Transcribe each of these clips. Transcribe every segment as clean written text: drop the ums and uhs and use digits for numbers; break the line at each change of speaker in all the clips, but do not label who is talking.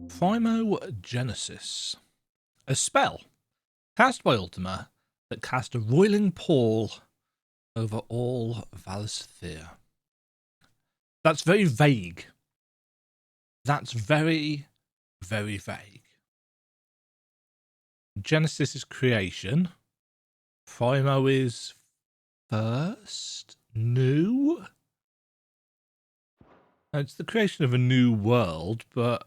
Primogenesis. A spell cast by Ultima that cast a roiling pall over all Valisthea. That's very vague. That's very, very vague. Genesis is creation. Primo is first? New? It's the creation of a new world, but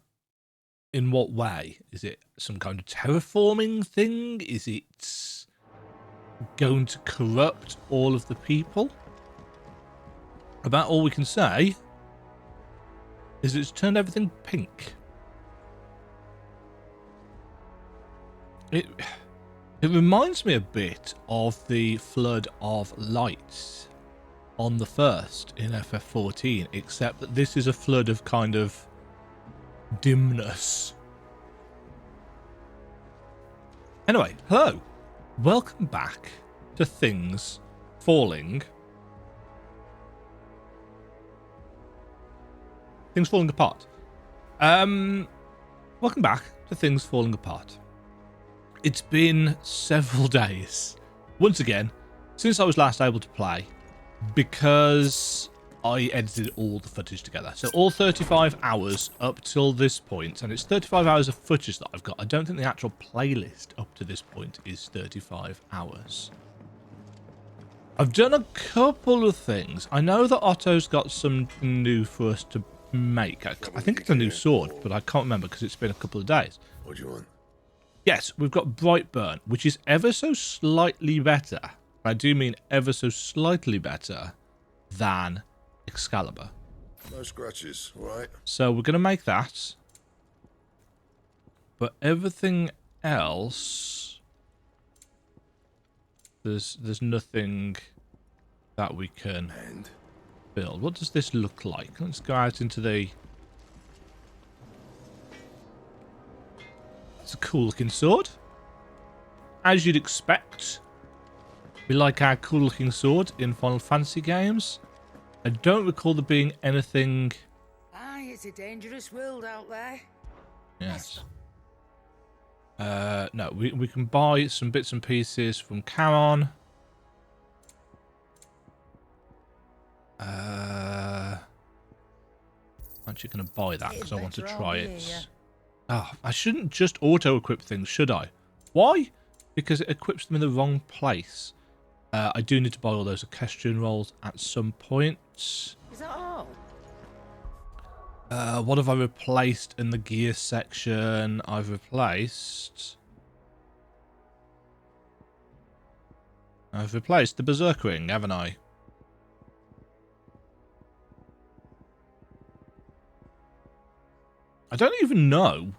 in what way? Is it some kind of terraforming thing? Is it going to corrupt all of the people? About all we can say is it's turned everything pink. It reminds me a bit of the flood of light on the first in FF14, except that this is a flood of kind of dimness. Anyway, hello. Welcome back to Things Falling. Things Falling Apart. Welcome back to Things Falling Apart. It's been several days, once again, since I was last able to play, because I edited all the footage together. So all 35 hours up till this point, and it's 35 hours of footage that I've got. I don't think the actual playlist up to this point is 35 hours. I've done a couple of things. I know that Otto's got something new for us to make. I think it's a new sword, but I can't remember because it's been a couple of days.
What do you want?
Yes, we've got Brightburn, which is ever so slightly better. I do mean ever so slightly better than Excalibur.
No scratches, all right?
So we're going to make that. But everything else, there's nothing that we can build. What does this look like? Let's go out into the... It's a cool looking sword. As you'd expect, we like our cool looking sword in Final Fantasy games. I don't recall there being anything...
Aye, it's a dangerous world out there.
Yes. No, we can buy some bits and pieces from Charon. I'm actually going to buy that because I want to try it. Oh, I shouldn't just auto-equip things, should I? Why? Because it equips them in the wrong place. I do need to buy all those equestrian rolls at some point.
Is that all?
What have I replaced in the gear section? I've replaced the Berserk Ring, haven't I? I don't even know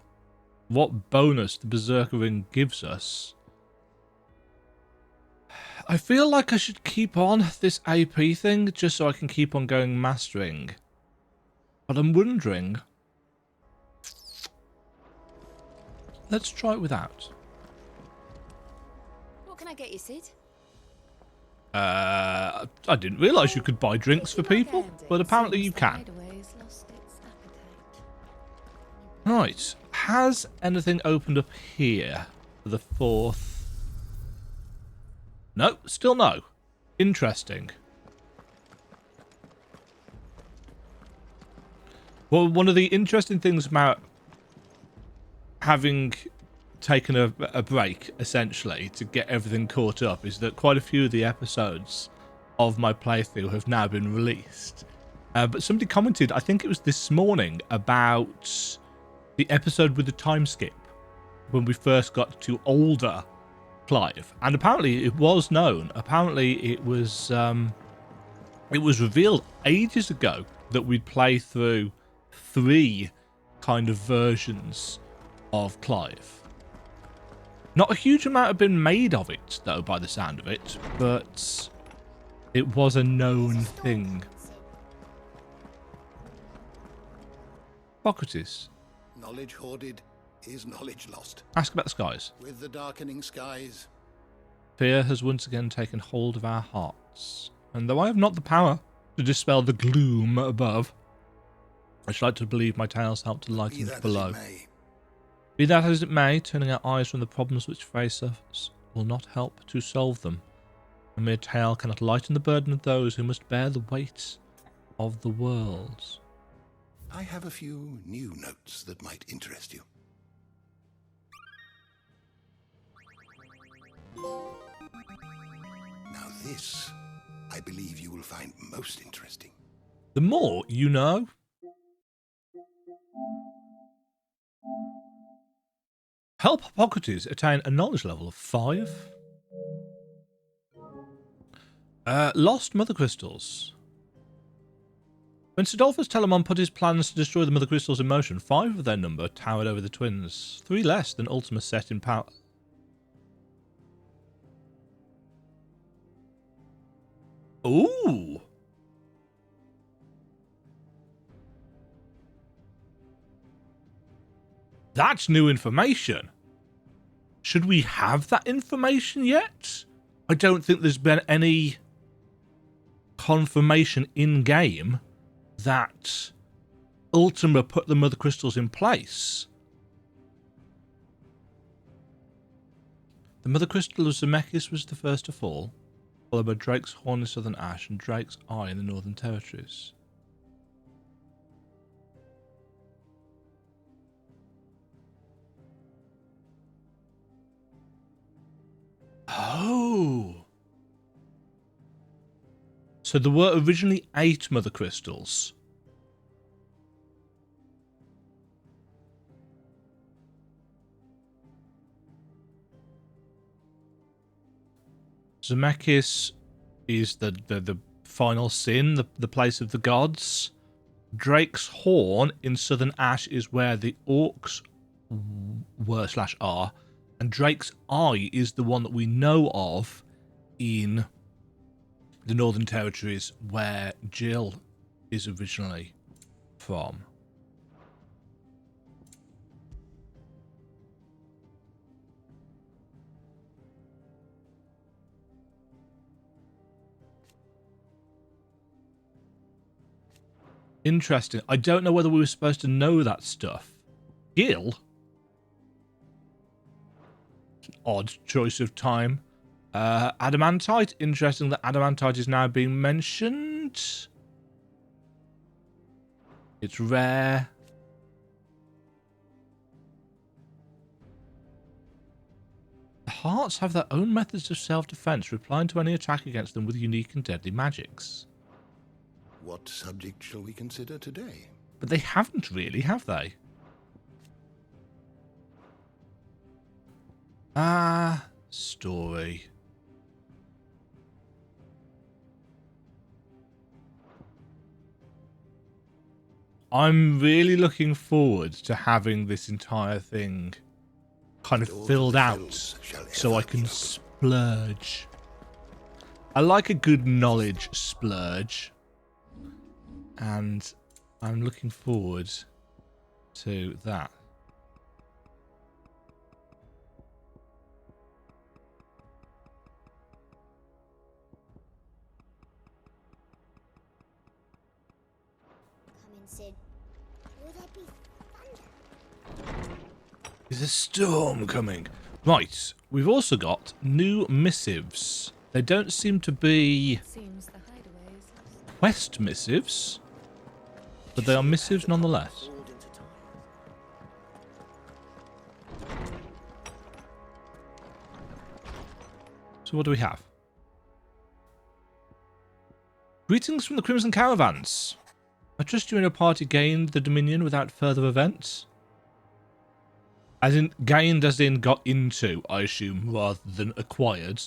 what bonus the Berserker Ring gives us. I feel like I should keep on this AP thing just so I can keep on going mastering. But I'm wondering... Let's try it without.
What can I get you, Sid?
I didn't realise you could buy drinks for people, but apparently you can. Right, has anything opened up here for the 4th? No, still no. Interesting. Well, one of the interesting things about having taken a break, essentially, to get everything caught up is that quite a few of the episodes of my playthrough have now been released. But somebody commented, I think it was this morning, about the episode with the time skip when we first got to older Clive, and apparently it was known. Apparently it was revealed ages ago that we'd play through 3 kind of versions of Clive. Not a huge amount had been made of it, though, by the sound of it, but it was a known thing. Socrates.
Knowledge hoarded is knowledge lost.
Ask about the skies.
With the darkening skies,
Fear has once again taken hold of our hearts, and though I have not the power to dispel the gloom above, I should like to believe my tales help to
Be
lighten
that
it below.
as it may,
Be that as it may, turning our eyes from the problems which face us will not help to solve them. A mere tale cannot lighten the burden of those who must bear the weight of the world.
I have a few new notes that might interest you. Now this, I believe you will find most interesting.
The more you know. Help Hippocrates attain a knowledge level of 5. Lost Mothercrystals. When Sidolphus Telamon put his plans to destroy the Mothercrystals in motion, 5 of their number towered over the twins, 3 less than Ultima set in power. Ooh! That's new information. Should we have that information yet? I don't think there's been any confirmation in-game that Ultima put the Mothercrystals in place. The Mothercrystal of Zemeckis was the first to fall, followed by Drake's Horn in Southern Ash and Drake's Eye in the Northern Territories. Oh! So there were originally 8 Mothercrystals. Zemeckis is the final sin, the place of the gods. Drake's Horn in Southern Ash is where the orcs were / are. And Drake's Eye is the one that we know of in the Northern Territories where Jill is originally from. Interesting. I don't know whether we were supposed to know that stuff. Gil? Odd choice of time. Adamantite. Interesting that Adamantite is now being mentioned. It's rare. The Hearts have their own methods of self-defense, replying to any attack against them with unique and deadly magics.
What subject shall we consider today?
But they haven't really, have they? Story. I'm really looking forward to having this entire thing kind of filled out so I can splurge. I like a good knowledge splurge. And I'm looking forward to that. There's a storm coming. Right, we've also got new missives. They don't seem to be quest missives, but they are missives nonetheless. So what do we have? Greetings from the Crimson Caravans. I trust you and your party gained the Dominion without further events. As in, gained as in got into, I assume, rather than acquired.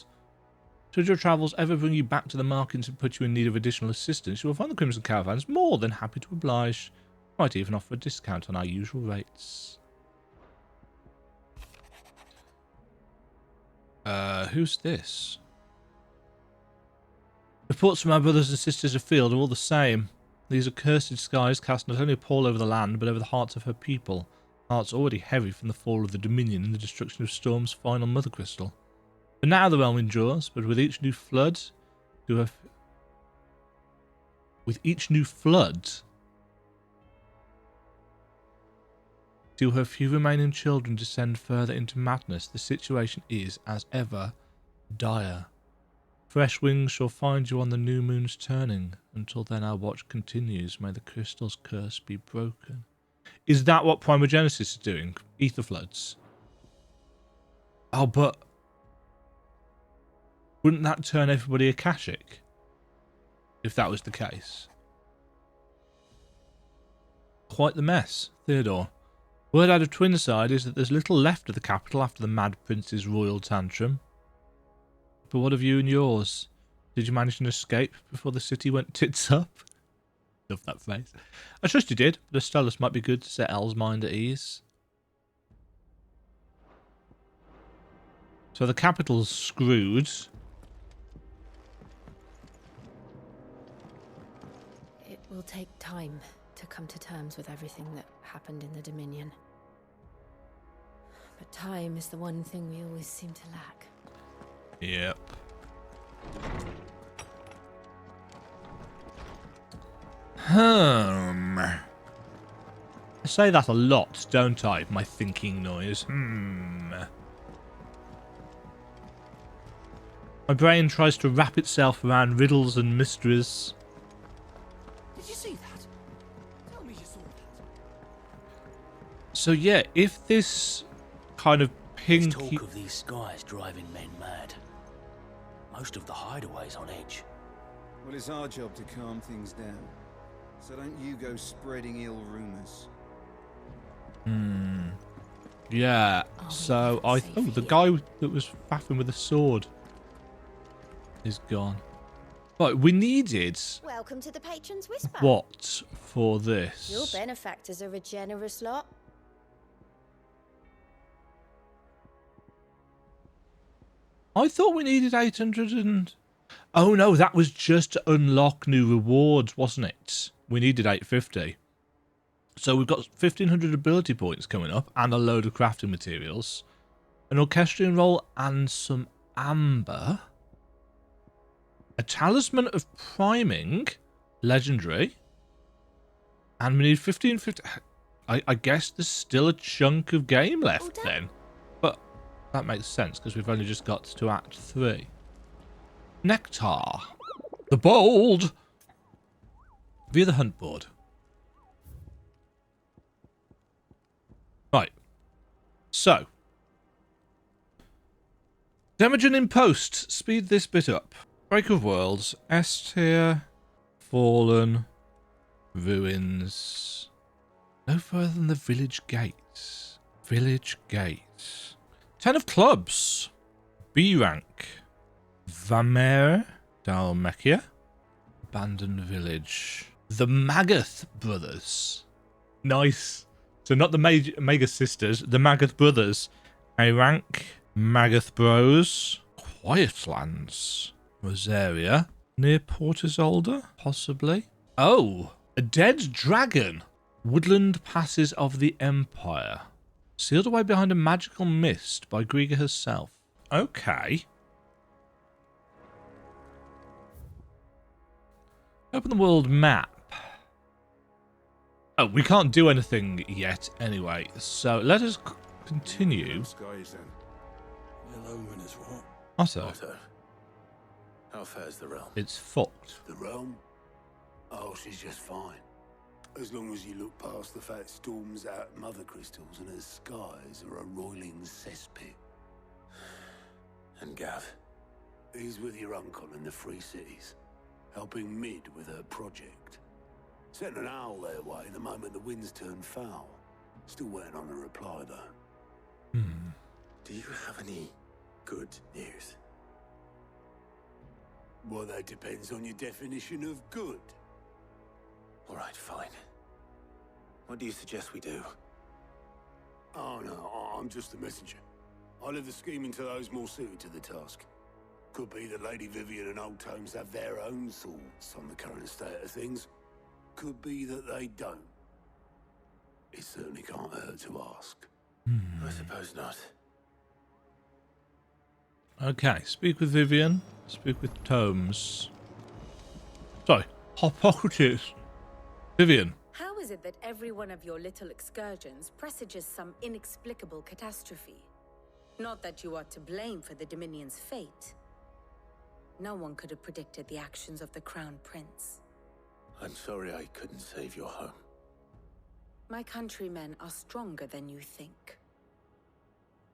Should your travels ever bring you back to the markets and put you in need of additional assistance, you will find the Crimson Caravans more than happy to oblige. Might even offer a discount on our usual rates. Who's this? Reports from our brothers and sisters afield are all the same. These accursed skies cast not only a pall over the land, but over the hearts of her people. Hearts already heavy from the fall of the Dominion and the destruction of Storm's final mother crystal. For now the realm endures, but with each new flood, Do her few remaining children descend further into madness, the situation is, as ever, dire. Fresh wings shall find you on the new moon's turning. Until then our watch continues. May the crystal's curse be broken. Is that what Primogenesis is doing? Ether floods? Oh, but wouldn't that turn everybody Akashic? If that was the case. Quite the mess, Theodore. Word out of Twinside is that there's little left of the capital after the Mad Prince's royal tantrum. But what of you and yours? Did you manage an escape before the city went tits up? Love that phrase. I trust you did, but Astellas might be good to set El's mind at ease. So the capital's screwed.
It will take time to come to terms with everything that happened in the Dominion. But time is the one thing we always seem to lack.
Yep. I say that a lot, don't I? My thinking noise. My brain tries to wrap itself around riddles and mysteries.
Did you see that? Tell me you saw that.
So yeah, if this kind of
There's
pinky...
talk of these skies driving men mad. Most of the hideaways on edge.
Well, it's our job to calm things down. So don't you go spreading ill rumors.
Yeah, so I... Oh, the guy that was faffing with a sword is gone. Right, we needed...
Welcome to the Patron's Whisper.
What for this?
Your benefactors are a generous lot.
I thought we needed 800 and... Oh no, that was just to unlock new rewards, wasn't it? We needed 850. So we've got 1500 ability points coming up and a load of crafting materials. An orchestrion roll and some amber. A talisman of priming, legendary. And we need 1550... I guess there's still a chunk of game left then. But that makes sense because we've only just got to Act 3. Nectar. The Bold. Via the hunt board. Right. So. Demajen in post. Speed this bit up. Break of Worlds. S tier. Fallen. Ruins. No further than the village gates. Village gates. 10 of clubs. B rank. Vamer. Dhalmekia. Abandoned village. The Mageth Brothers. Nice. So not the Mageth sisters, the Mageth Brothers. A rank. Mageth Bros. Quietlands. Rosaria. Near Port Isolde, possibly. Oh, a dead dragon. Woodland Passes of the Empire. Sealed away behind a magical mist by Griga herself. Okay. Open the world map. Oh, we can't do anything yet anyway. So let us continue.
Skies then.
The lone winners what?
Also,
How fares the realm?
it's fucked.
The realm? Oh, she's just fine. As long as you look past the fat storms out Mothercrystals and her skies are a roiling cesspit. And Gav? He's with your uncle in the Free Cities, helping Mid with her project. Sent an owl their way the moment the winds turned foul. Still waiting on a reply, though.
Do you have any good news?
Well, that depends on your definition of good.
All right, fine. What do you suggest we do?
Oh, no, I'm just a messenger. I leave the scheming to those more suited to the task. Could be that Lady Vivian and Old Tomes have their own thoughts on the current state of things. Could be that they don't. It certainly can't hurt to ask.
I suppose not.
Okay, speak with Vivian. Speak with Tomes. Sorry, Hippocrates. Vivian.
How is
is it that every one of your little excursions presages some inexplicable catastrophe? Not that you are to blame for the Dominion's fate. No one could have predicted the actions of the Crown Prince.
I'm sorry I couldn't save your home.
My countrymen are stronger than you think.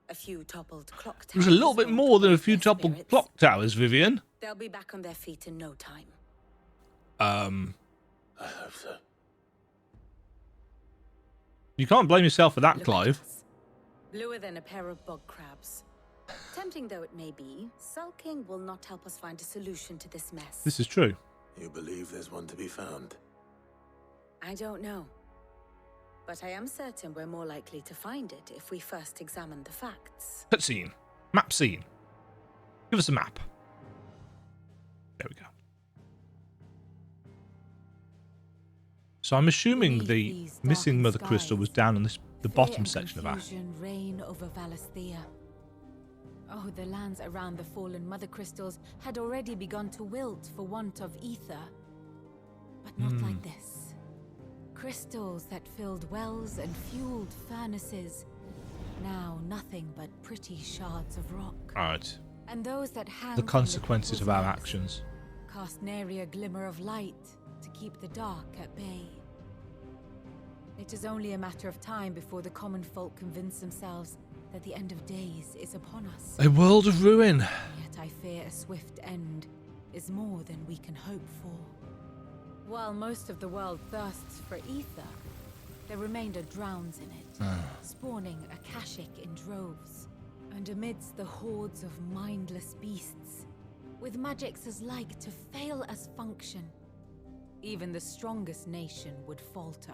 A few toppled clock towers.
There's a little bit
won't
more than a
wake
few
their
toppled
spirits.
clock towers, Vivian.
They'll be back on their feet in no time.
I hope so.
You can't blame yourself for that,
Look at
Clive.
us. Bluer than a pair of bog crabs. Tempting though it may be, sulking will not help us find a solution to this mess.
This is true.
You believe there's one to be found?
I don't know. But I am certain we're more likely to find it if we first examine the facts.
Cutscene. Map scene. Give us a map. There we go. So I'm assuming the missing Mother Crystal was down on the bottom section of Ash.
Reign over Valisthea. Oh, the lands around the fallen Mother Crystals had already begun to wilt for want of ether. But not like this. Crystals that filled wells and fueled furnaces. Now nothing but pretty shards of rock.
Alright.
And those that hang
The
from
consequences of our
people's necks
actions.
cast nary a glimmer of light to keep the dark at bay. It is only a matter of time before the common folk convince themselves that the end of days is upon us.
A world of ruin.
Yet I fear a swift end is more than we can hope for. While most of the world thirsts for ether, the remainder drowns in it, spawning Akashic in droves. And amidst the hordes of mindless beasts, with magics as like to fail as function, even the strongest nation would falter.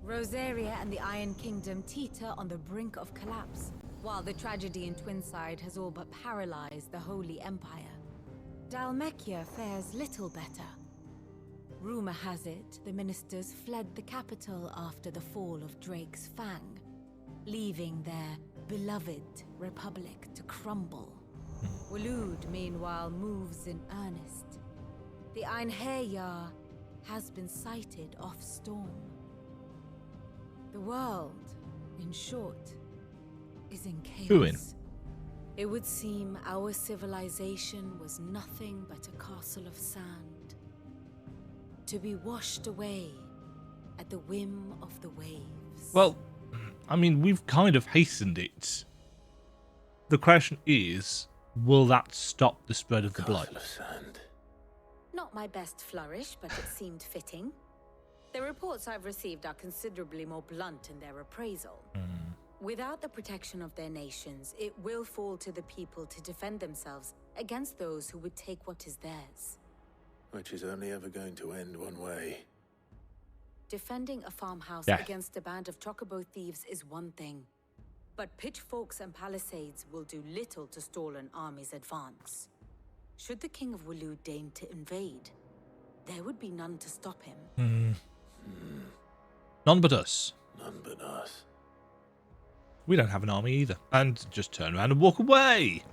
Rosaria and the Iron Kingdom teeter on the brink of collapse, while the tragedy in Twinside has all but paralyzed the Holy Empire. Dhalmekia fares little better. Rumor has it the ministers fled the capital after the fall of Drake's Fang, leaving their beloved republic to crumble. Waloed, meanwhile, moves in earnest. The Einherjar has been sighted off Storm. The world, in short, is in chaos.
Ruin.
It would seem our civilization was nothing but a castle of sand, to be washed away at the whim of the waves.
Well, I mean, we've kind of hastened it. The question is, will that stop the spread of the blight?
Castle of sand.
Not my best flourish, but it seemed fitting. The reports I've received are considerably more blunt in their appraisal. Without the protection of their nations, it will fall to the people to defend themselves against those who would take what is theirs.
Which is only ever going to end one way.
Defending a farmhouse
Yeah.
against a band of chocobo thieves is one thing. But pitchforks and palisades will do little to stall an army's advance. Should the King of Waloed deign to invade, there would be none to stop him.
None but us.
None but us.
We don't have an army either. And just turn around and walk away.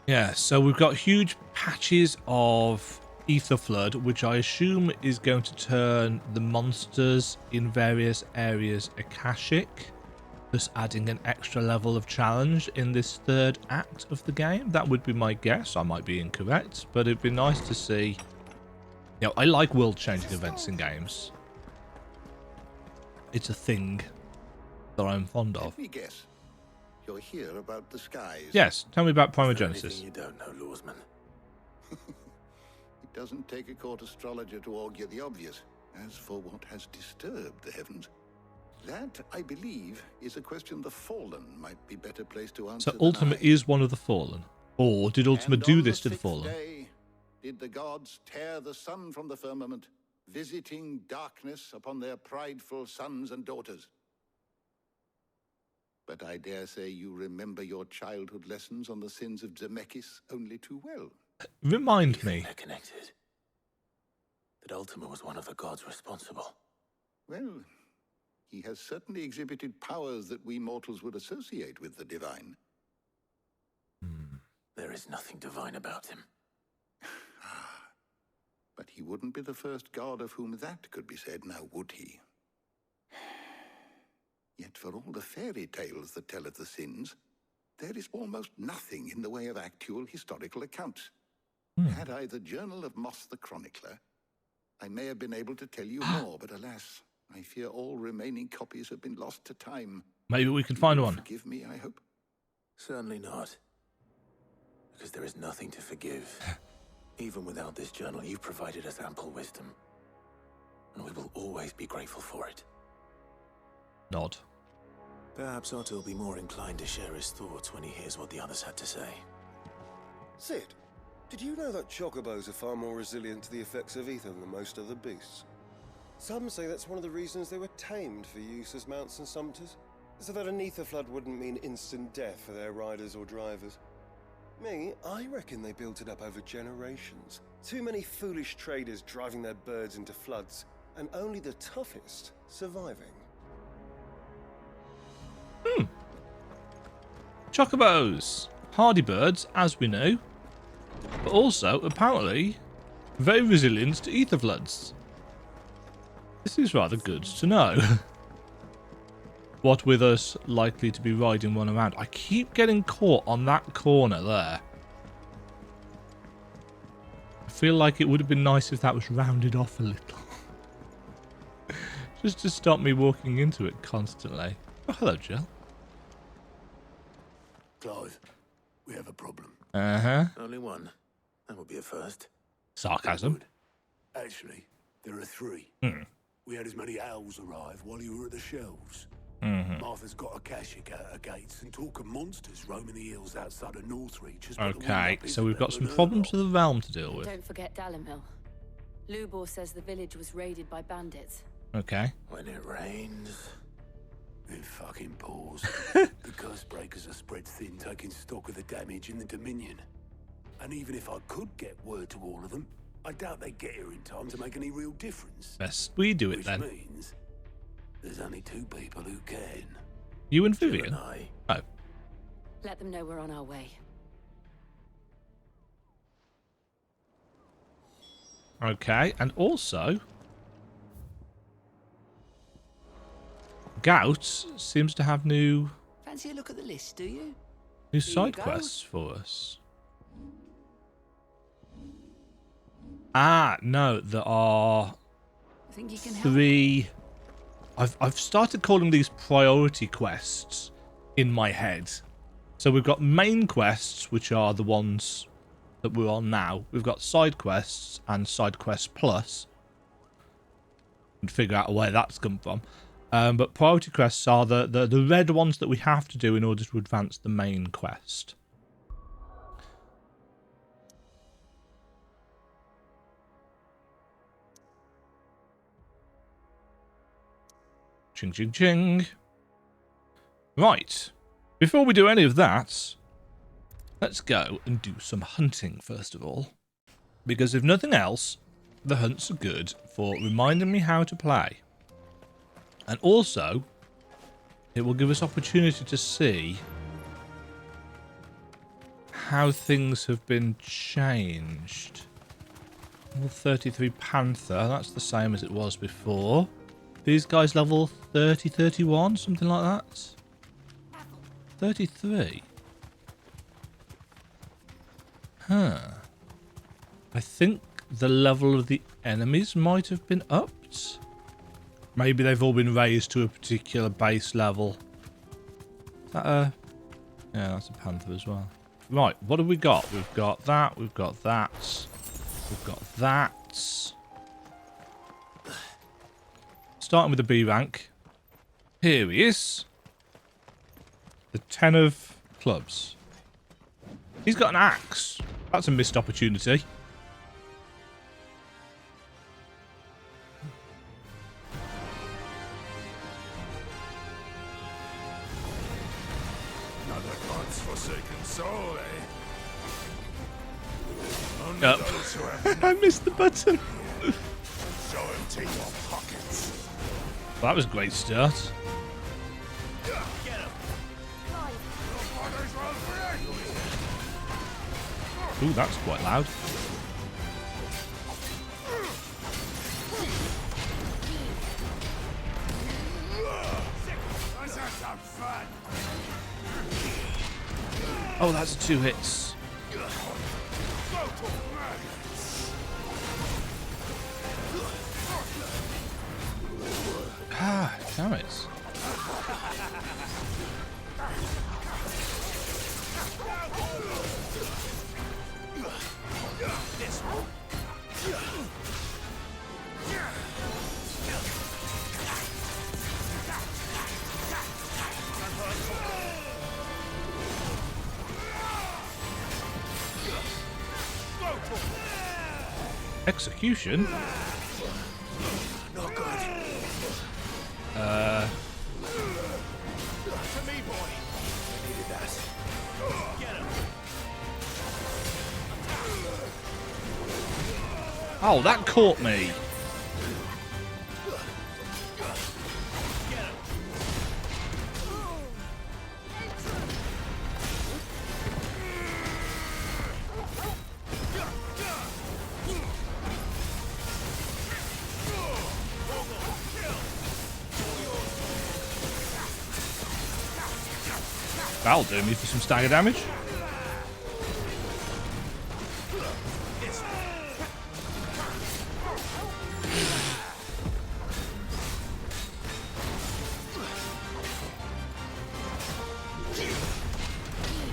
Yeah, so we've got huge patches of ether flood, which I assume is going to turn the monsters in various areas Akashic, thus adding an extra level of challenge in this third act of the game. That would be my guess. I might be incorrect, but it'd be nice to see. You know, I like world-changing events in games. It's a thing that I'm fond of.
Let me guess. You're here about the skies.
Yes, tell me about
Is there
Primogenesis.
anything you don't know, Lawsman?
It doesn't take a court astrologer to argue the obvious. As for what has disturbed the heavens, that, I believe, is a question the Fallen might be better placed to answer
So
than
Ultima
I.
is one of the Fallen? Or did Ultima
And
do
on
this to the
sixth
Fallen?
day, did the gods tear the sun from the firmament, visiting darkness upon their prideful sons and daughters? But I dare say you remember your childhood lessons on the sins of Zemeckis only too well.
Remind
You think
me.
they're connected? That Ultima was one of the gods responsible.
Well, he has certainly exhibited powers that we mortals would associate with the divine.
There is nothing divine about him.
But he wouldn't be the first god of whom that could be said, now would he? Yet for all the fairy tales that tell of the sins, there is almost nothing in the way of actual historical accounts. Had I the Journal of Moss the Chronicler, I may have been able to tell you more, but alas, I fear all remaining copies have been lost to time.
Maybe we can find one.
Forgive me, I hope.
Certainly not. Because there is nothing to forgive. Even without this journal, you've provided us ample wisdom. And we will always be grateful for it.
Nod.
Perhaps Otto will be more inclined to share his thoughts when he hears what the others had to say.
Sid, did you know that chocobos are far more resilient to the effects of ether than most other beasts? Some say that's one of the reasons they were tamed for use as mounts and sumpters, so that an ether flood wouldn't mean instant death for their riders or drivers. Me, I reckon they built it up over generations. Too many foolish traders driving their birds into floods, and only the toughest surviving.
Chocobos. Hardy birds, as we know. But also, apparently, very resilient to ether floods. This is rather good to know. What with us likely to be riding one around. I keep getting caught on that corner there. I feel like it would have been nice if that was rounded off a little. Just to stop me walking into it constantly. Oh, hello, Jill.
Clive, we have a problem.
Uh-huh.
Only one. That would be a first.
Sarcasm.
Actually, there are three. We had as many owls arrive while you were at the shelves. Martha's got a Akashic at her gates and talk of monsters roaming the hills outside of Northreach.
Okay, so we've got some problems with the realm to deal with.
Don't forget Dalimil. Lubor says the village was raided by bandits.
Okay.
When it rains...
It fucking pours. The curse breakers are spread thin, taking stock of the damage in the Dominion. And even if I could get word to all of them, I doubt they'd get here in time to make any real difference.
Best we do it then.
Which means there's only two people who can.
You and Vivian?
Jill and I.
Oh.
Let them know we're on our way.
Okay, and also... Gout seems to have new...
Fancy a look at the list, do you?
New side quests for us. Ah, no, there are
Think you can help?
3... I've started calling these priority quests in my head. So we've got main quests, which are the ones that we're on now. We've got side quests and side quests plus. And figure out where that's come from. But priority quests are the red ones that we have to do in order to advance the main quest. Ching, ching, ching. Right. Before we do any of that, let's go and do some hunting first of all. Because if nothing else, the hunts are good for reminding me how to play. And also, it will give us opportunity to see how things have been changed. Level 33 Panther, that's the same as it was before. These guys level 30, 31, something like that. 33. Huh. I think the level of the enemies might have been upped. Maybe they've all been raised to a particular base level. Is that a... Yeah, that's a Panther as well. Right, what have we got? We've got that, we've got that, we've got that. Starting with the B rank. Here he is. The 10 of clubs. He's got an axe. That's a missed opportunity.
Another God's forsaken soul, eh?
Up. I missed the button.
So empty your pockets.
Well, that was a great start. Ooh, that's quite loud. Oh, that's 2 hits. Ah, damn it. Execution?
Not good. To me, boy. I needed that. Get him.
Oh, that caught me. That'll do me for some stagger damage.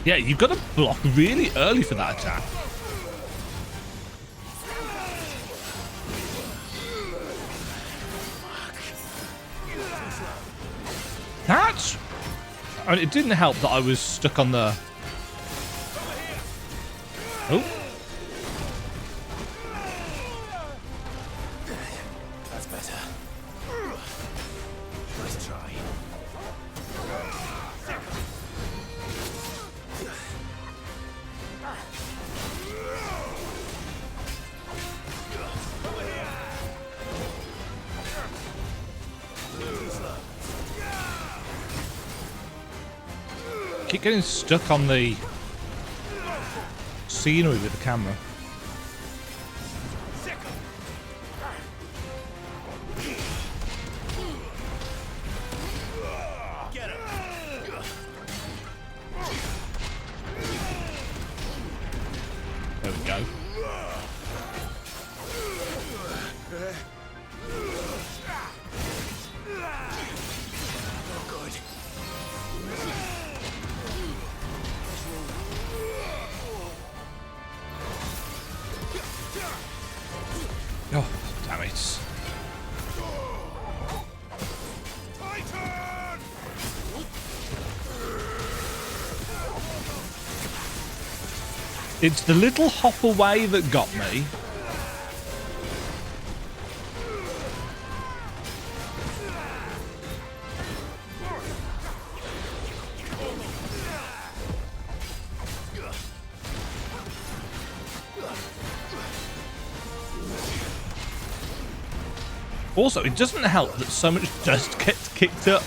Yeah, you've got to block really early for that attack. That's... I mean, it didn't help that I was stuck on the... Oh.
That's better. Nice try.
Keep getting stuck on the scenery with the camera. There we go. Oh, damn it. It's the little hop away that got me. Also, it doesn't help that so much dust gets kicked up.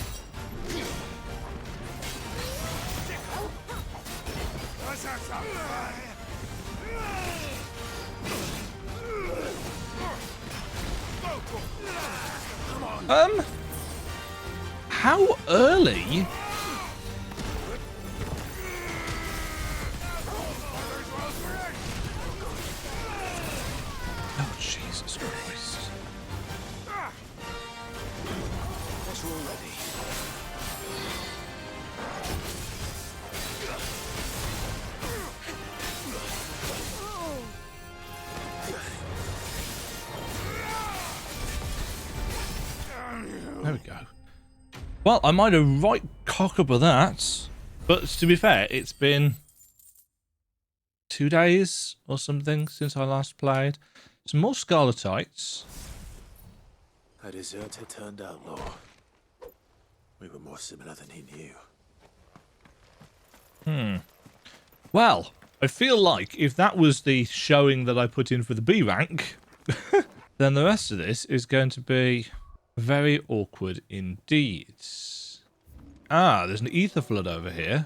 How early? Oh, Jesus Christ. There we go. Well, I might have right cock up with that, but to be fair, it's been 2 days or something since I last played. Some more Scarletites.
A deserter turned outlaw. We were more similar than he knew.
Well, I feel like if that was the showing that I put in for the B rank, then the rest of this is going to be very awkward indeed. Ah, there's an ether flood over here.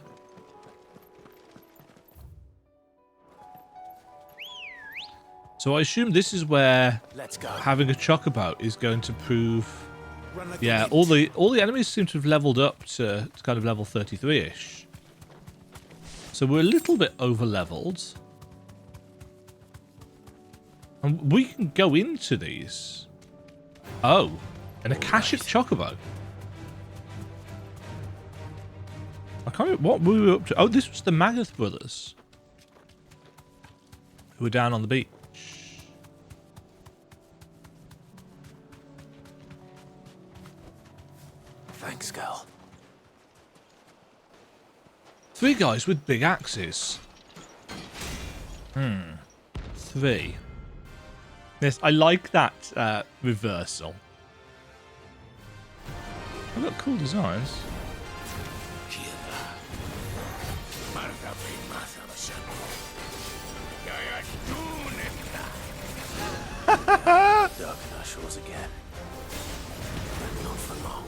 So I assume this is where
Let's go.
having a chocobo is going to prove Yeah, all the enemies seem to have leveled up to kind of level 33-ish. So we're a little bit over-leveled. And we can go into these. Oh, an Akashic Chocobo. I can't remember what we were up to. Oh, this was the Mageth Brothers, who were down on the beach.
Thanks, girl.
3 guys with big axes. 3. Yes, I like that reversal. I've got cool designs.
Darken our shores again. Not for long.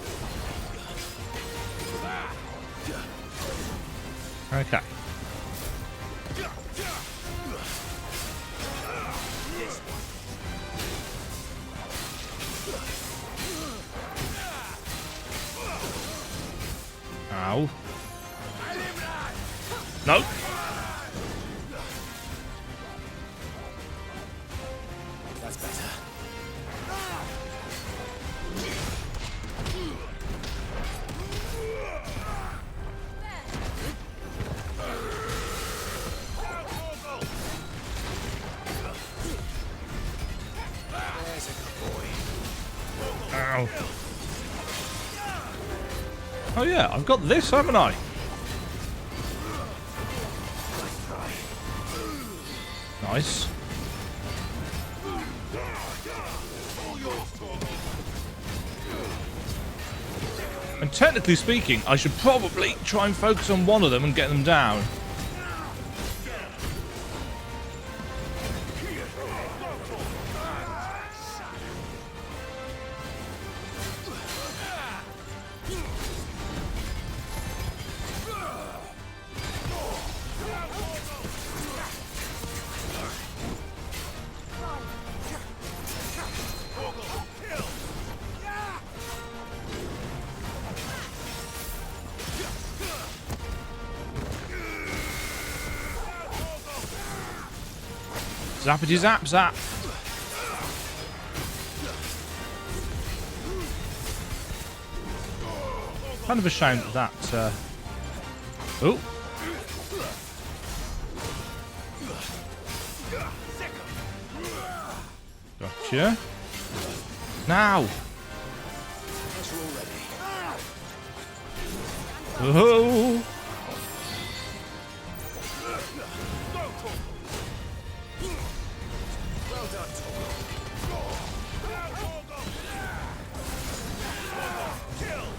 Okay. Ow. No.
That's better. There's a good boy.
Ow. Oh yeah, I've got this, haven't I? Nice. And technically speaking, I should probably try and focus on one of them and get them down. Zappity zap zap. Kind of a shame that oh. Gotcha. Now. Oh.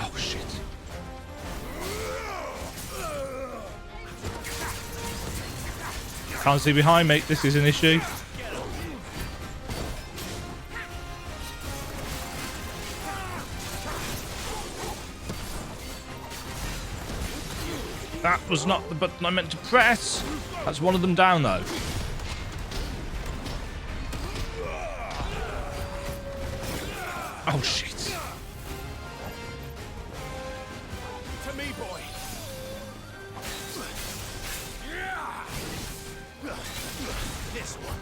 Oh shit. Can't see behind me. This is an issue. That was not the button I meant to press. That's one of them down though. Oh shit.
To me, boy. This one.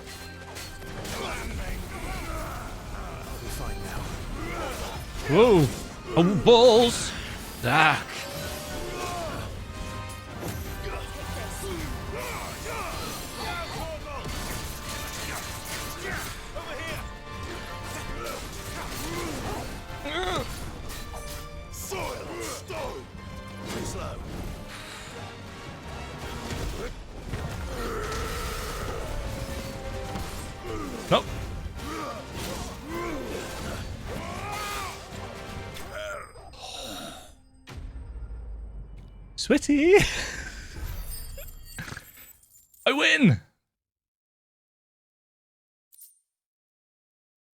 I'll be fine now.
Whoa. Oh, balls. Ah. Nope. Sweaty. I win.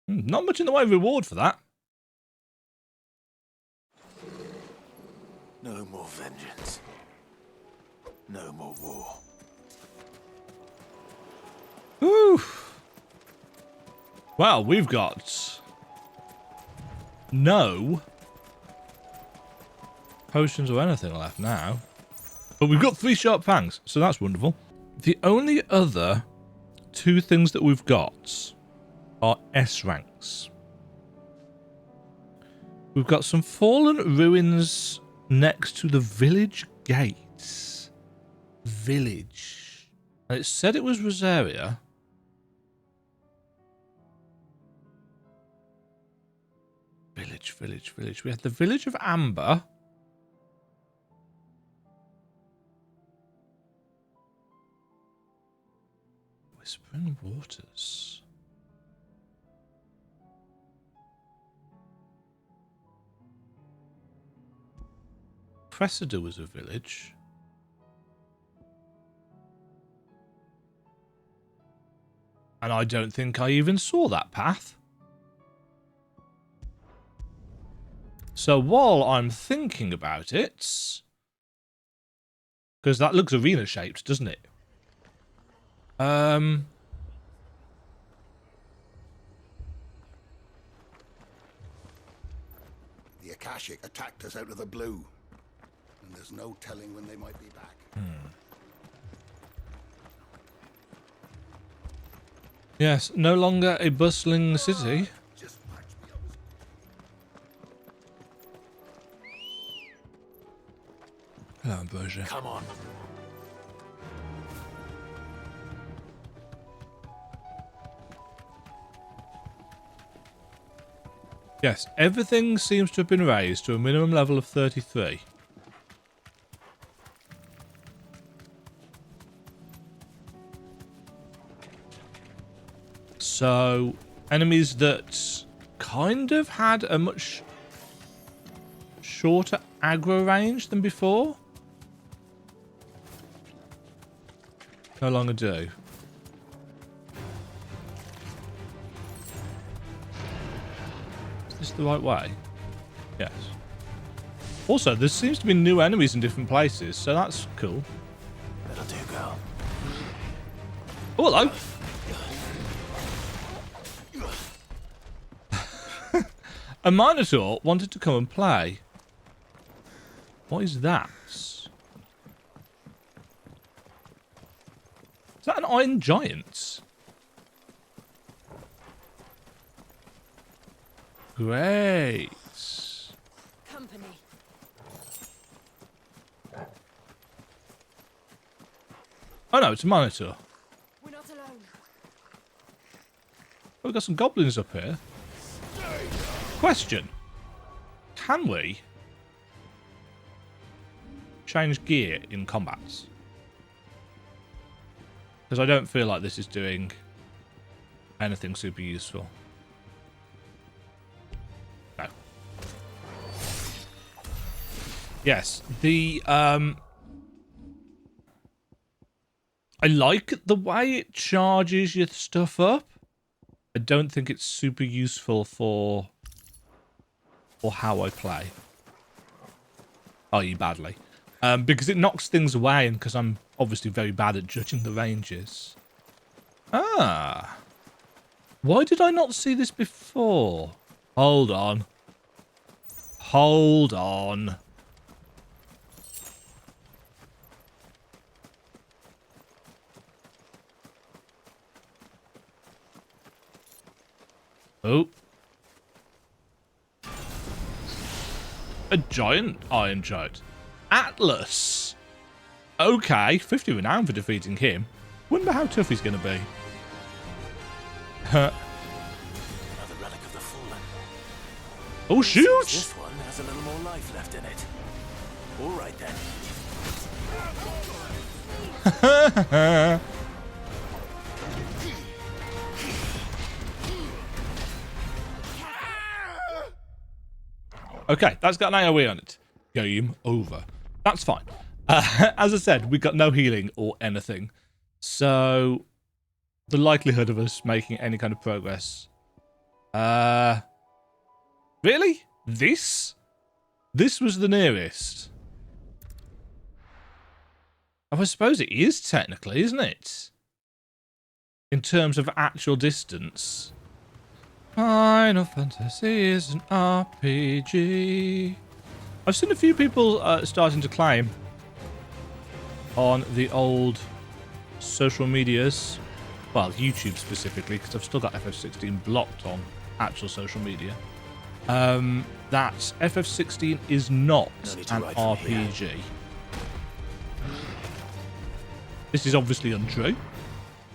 Not much in the way of reward for that.
No more vengeance. No more war.
Woo. Well, we've got no potions or anything left now. But we've got 3 sharp fangs, so that's wonderful. The only other 2 things that we've got are S ranks. We've got some fallen ruins next to the village gates. Village. And it said it was Rosaria. Village, village, village. We have the village of Amber. Whispering Waters. Cressida was a village. And I don't think I even saw that path. So while I'm thinking about it, because that looks arena shaped, doesn't it? The
Akashic attacked us out of the blue, and there's no telling when they might be back.
Yes, no longer a bustling city. Hello, Ambrosia.
Come on.
Yes, everything seems to have been raised to a minimum level of 33. So, enemies that kind of had a much shorter aggro range than before no longer do. Is this the right way? Yes. Also, there seems to be new enemies in different places, so that's cool.
That'll do, girl.
Oh, hello. A Minotaur wanted to come and play. What is that? Is that an Iron Giant? Great.
Company.
Oh no, it's a Minotaur.
We're not alone.
Oh, we've got some goblins up here. Question. Can we change gear in combats? Because I don't feel like this is doing anything super useful. No. Yes, the I like the way it charges your stuff up. I don't think it's super useful for how I play. i.e. badly. Because it knocks things away and because I'm obviously very bad at judging the ranges. Ah. Why did I not see this before? Hold on. Hold on. Oh. A giant iron giant. Atlas. Okay, 50 renown for defeating him. Wonder how tough he's going to be.
Another relic of the fallen.
Oh, shoot!
This one has a little more life left in it. All right then.
Okay, that's got an AoE on it. Game over. That's fine. As I said, we got no healing or anything. So, the likelihood of us making any kind of progress. Really? This? This was the nearest. Oh, I suppose it is technically, isn't it? In terms of actual distance. Final Fantasy is an RPG. I've seen a few people starting to claim on the old social medias, well, YouTube specifically, because I've still got FF16 blocked on actual social media, that FF16 is not an RPG. This is obviously untrue.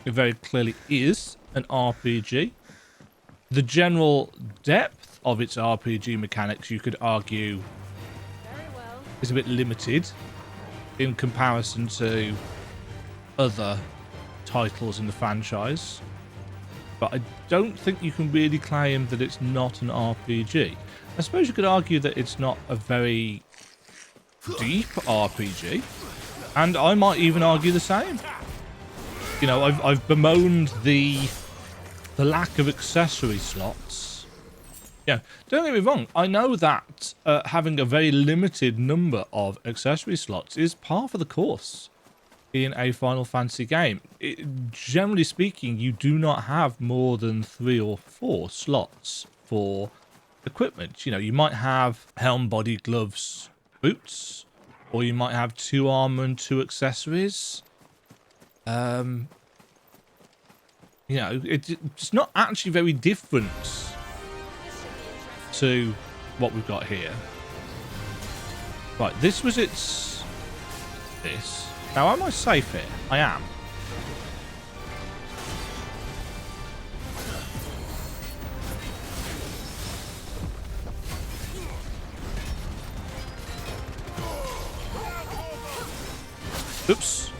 It very clearly is an RPG. The general depth of its RPG mechanics, you could argue, is a bit limited in comparison to other titles in the franchise. But I don't think you can really claim that it's not an RPG. I suppose you could argue that it's not a very deep RPG, and I might even argue the same. You know, I've bemoaned the lack of accessory slots. Yeah, don't get me wrong. I know that having a very limited number of accessory slots is par for the course in a Final Fantasy game. Generally speaking, you do not have more than 3 or 4 slots for equipment. You know, you might have helm, body, gloves, boots, or you might have 2 armor and 2 accessories. You know, it's not actually very different to what we've got here. Right, this was its... this. Now, am I safe here? I am. Oops.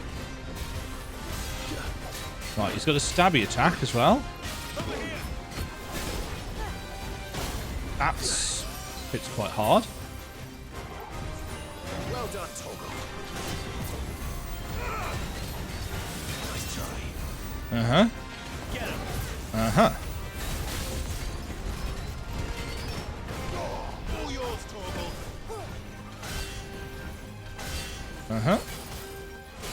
Right, he's got a stabby attack as well. That's hits quite hard.
Well done, Torgal. Nice try.
Uh-huh.
Get him.
Uh-huh.
All yours, Torgal.
Uh-huh.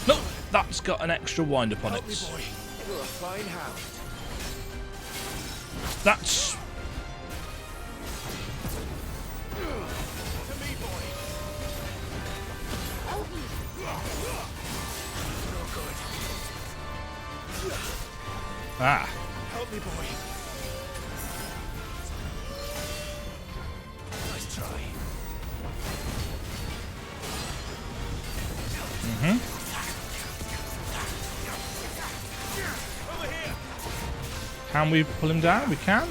No, that's got an extra wind up on it.
Boy. You're a fine hound.
That's...
To me, boy. No good.
ah.
Help me, boy. Nice try.
Mm-hmm. Can we pull him down? We can.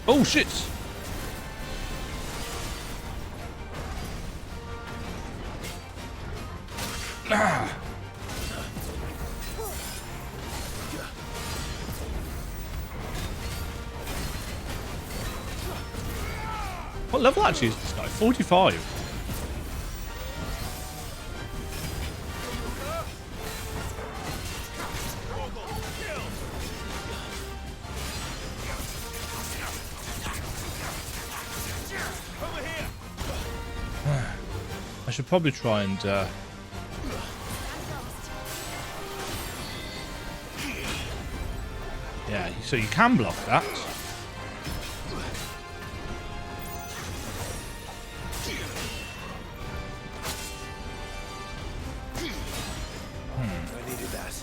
Oh shit! Ah. What level actually is this guy? 45. I should probably try and yeah, so you can block that.
I needed that.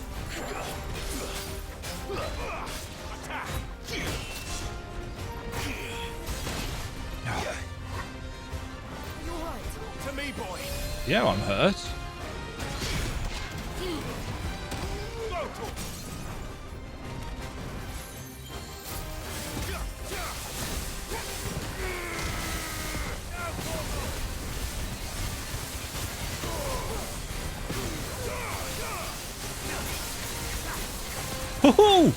To me, boy.
Yeah, I'm hurt. Woohoo!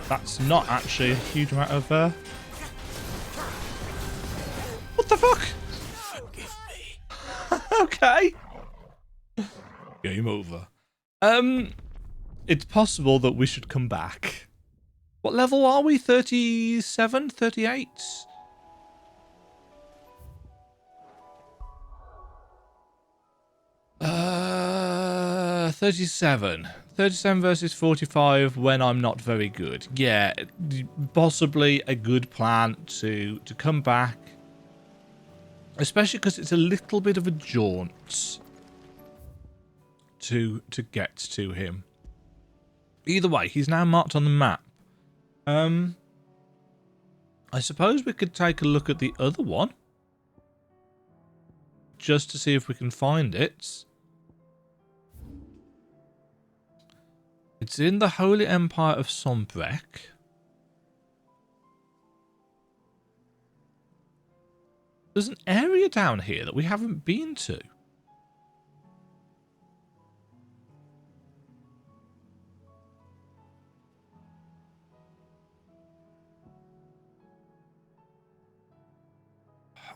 That's not actually a huge amount of what the fuck?
Forgive me.
Okay. Game over. It's possible that we should come back. What level are we? 37? 38? 37. 37 versus 45 when I'm not very good. Yeah, possibly a good plan to come back. Especially because it's a little bit of a jaunt to get to him. Either way, he's now marked on the map. I suppose we could take a look at the other one. Just to see if we can find it. It's in the Holy Empire of Sombrek. There's an area down here that we haven't been to.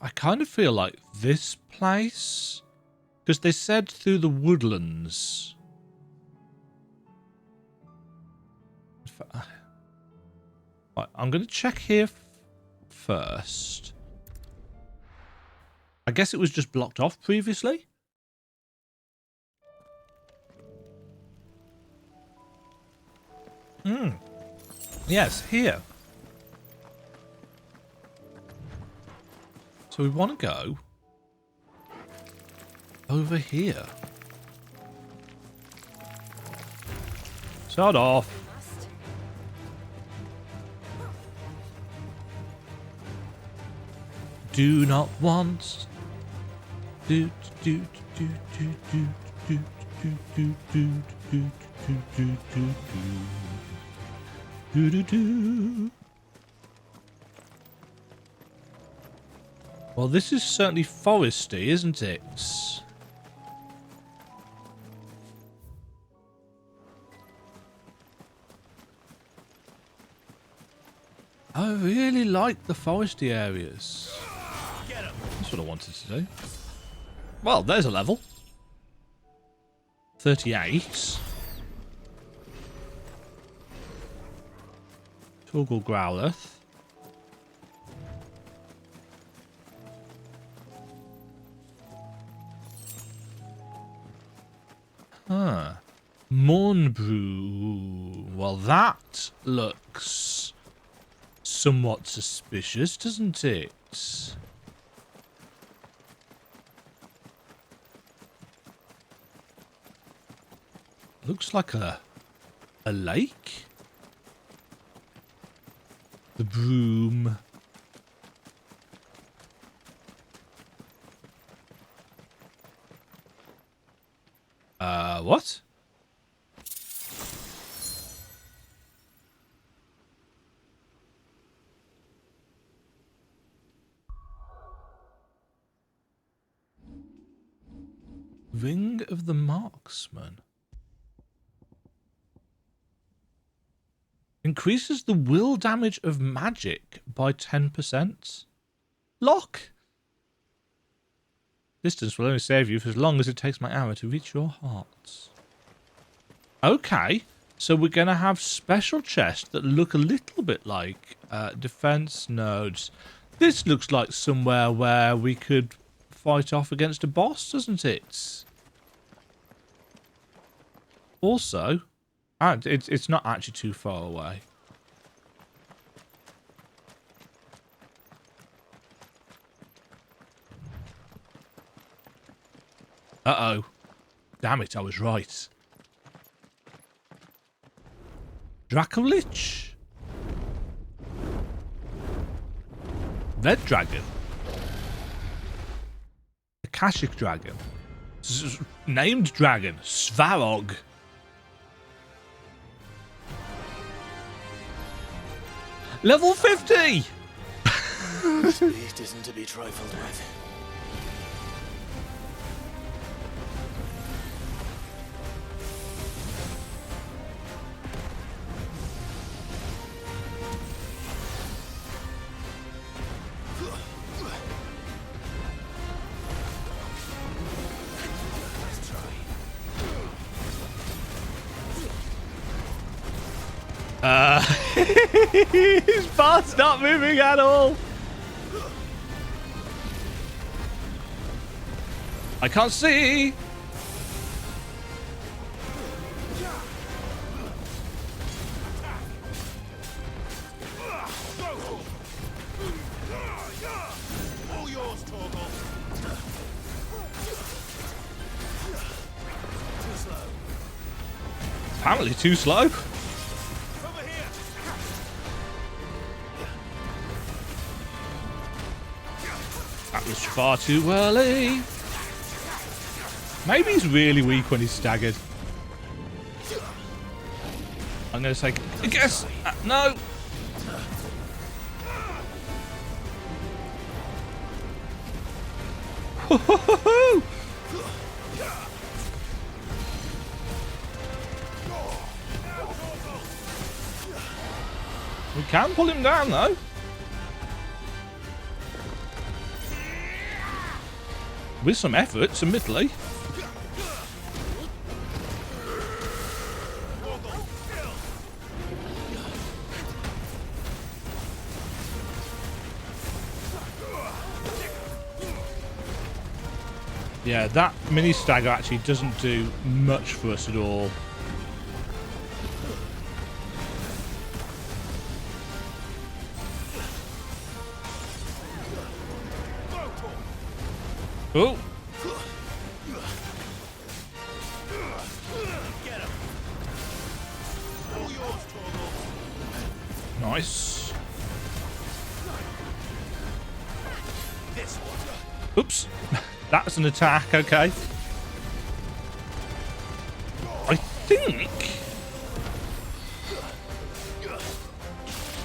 I kind of feel like this place, because they said through the woodlands. Right, I'm going to check here first. I guess it was just blocked off previously. Yes, here. So we want to go over here. Start off. Do not want. Do do do do do do do do do do do do do do do. Well, this is certainly foresty, isn't it? I really like the foresty areas. That's what I wanted to do. Well, there's a level. 38. Toggle Growlith. Huh. Mornbrew. Well, that looks somewhat suspicious, doesn't it? Looks like a lake. The broom. What? Ring of the Marksman. Increases the will damage of magic by 10%. Lock. Distance will only save you for as long as it takes my arrow to reach your heart. Okay, so we're going to have special chests that look a little bit like defense nodes. This looks like somewhere where we could fight off against a boss, doesn't it? Also, it's not actually too far away. Uh-oh. Damn it, I was right. Dracolich. Red Dragon. Akashic Dragon. Named Dragon. Svarog. Level 50!
This beast isn't to be trifled with.
His bar's not moving at all. I can't see. Apparently too slow. That was far too early. Maybe he's really weak when he's staggered. I'm going to say, I guess, no. We can pull him down though. With some effort, admittedly. Yeah, that mini stagger actually doesn't do much for us at all. Oh! Nice. Oops. That's an attack, okay. I think...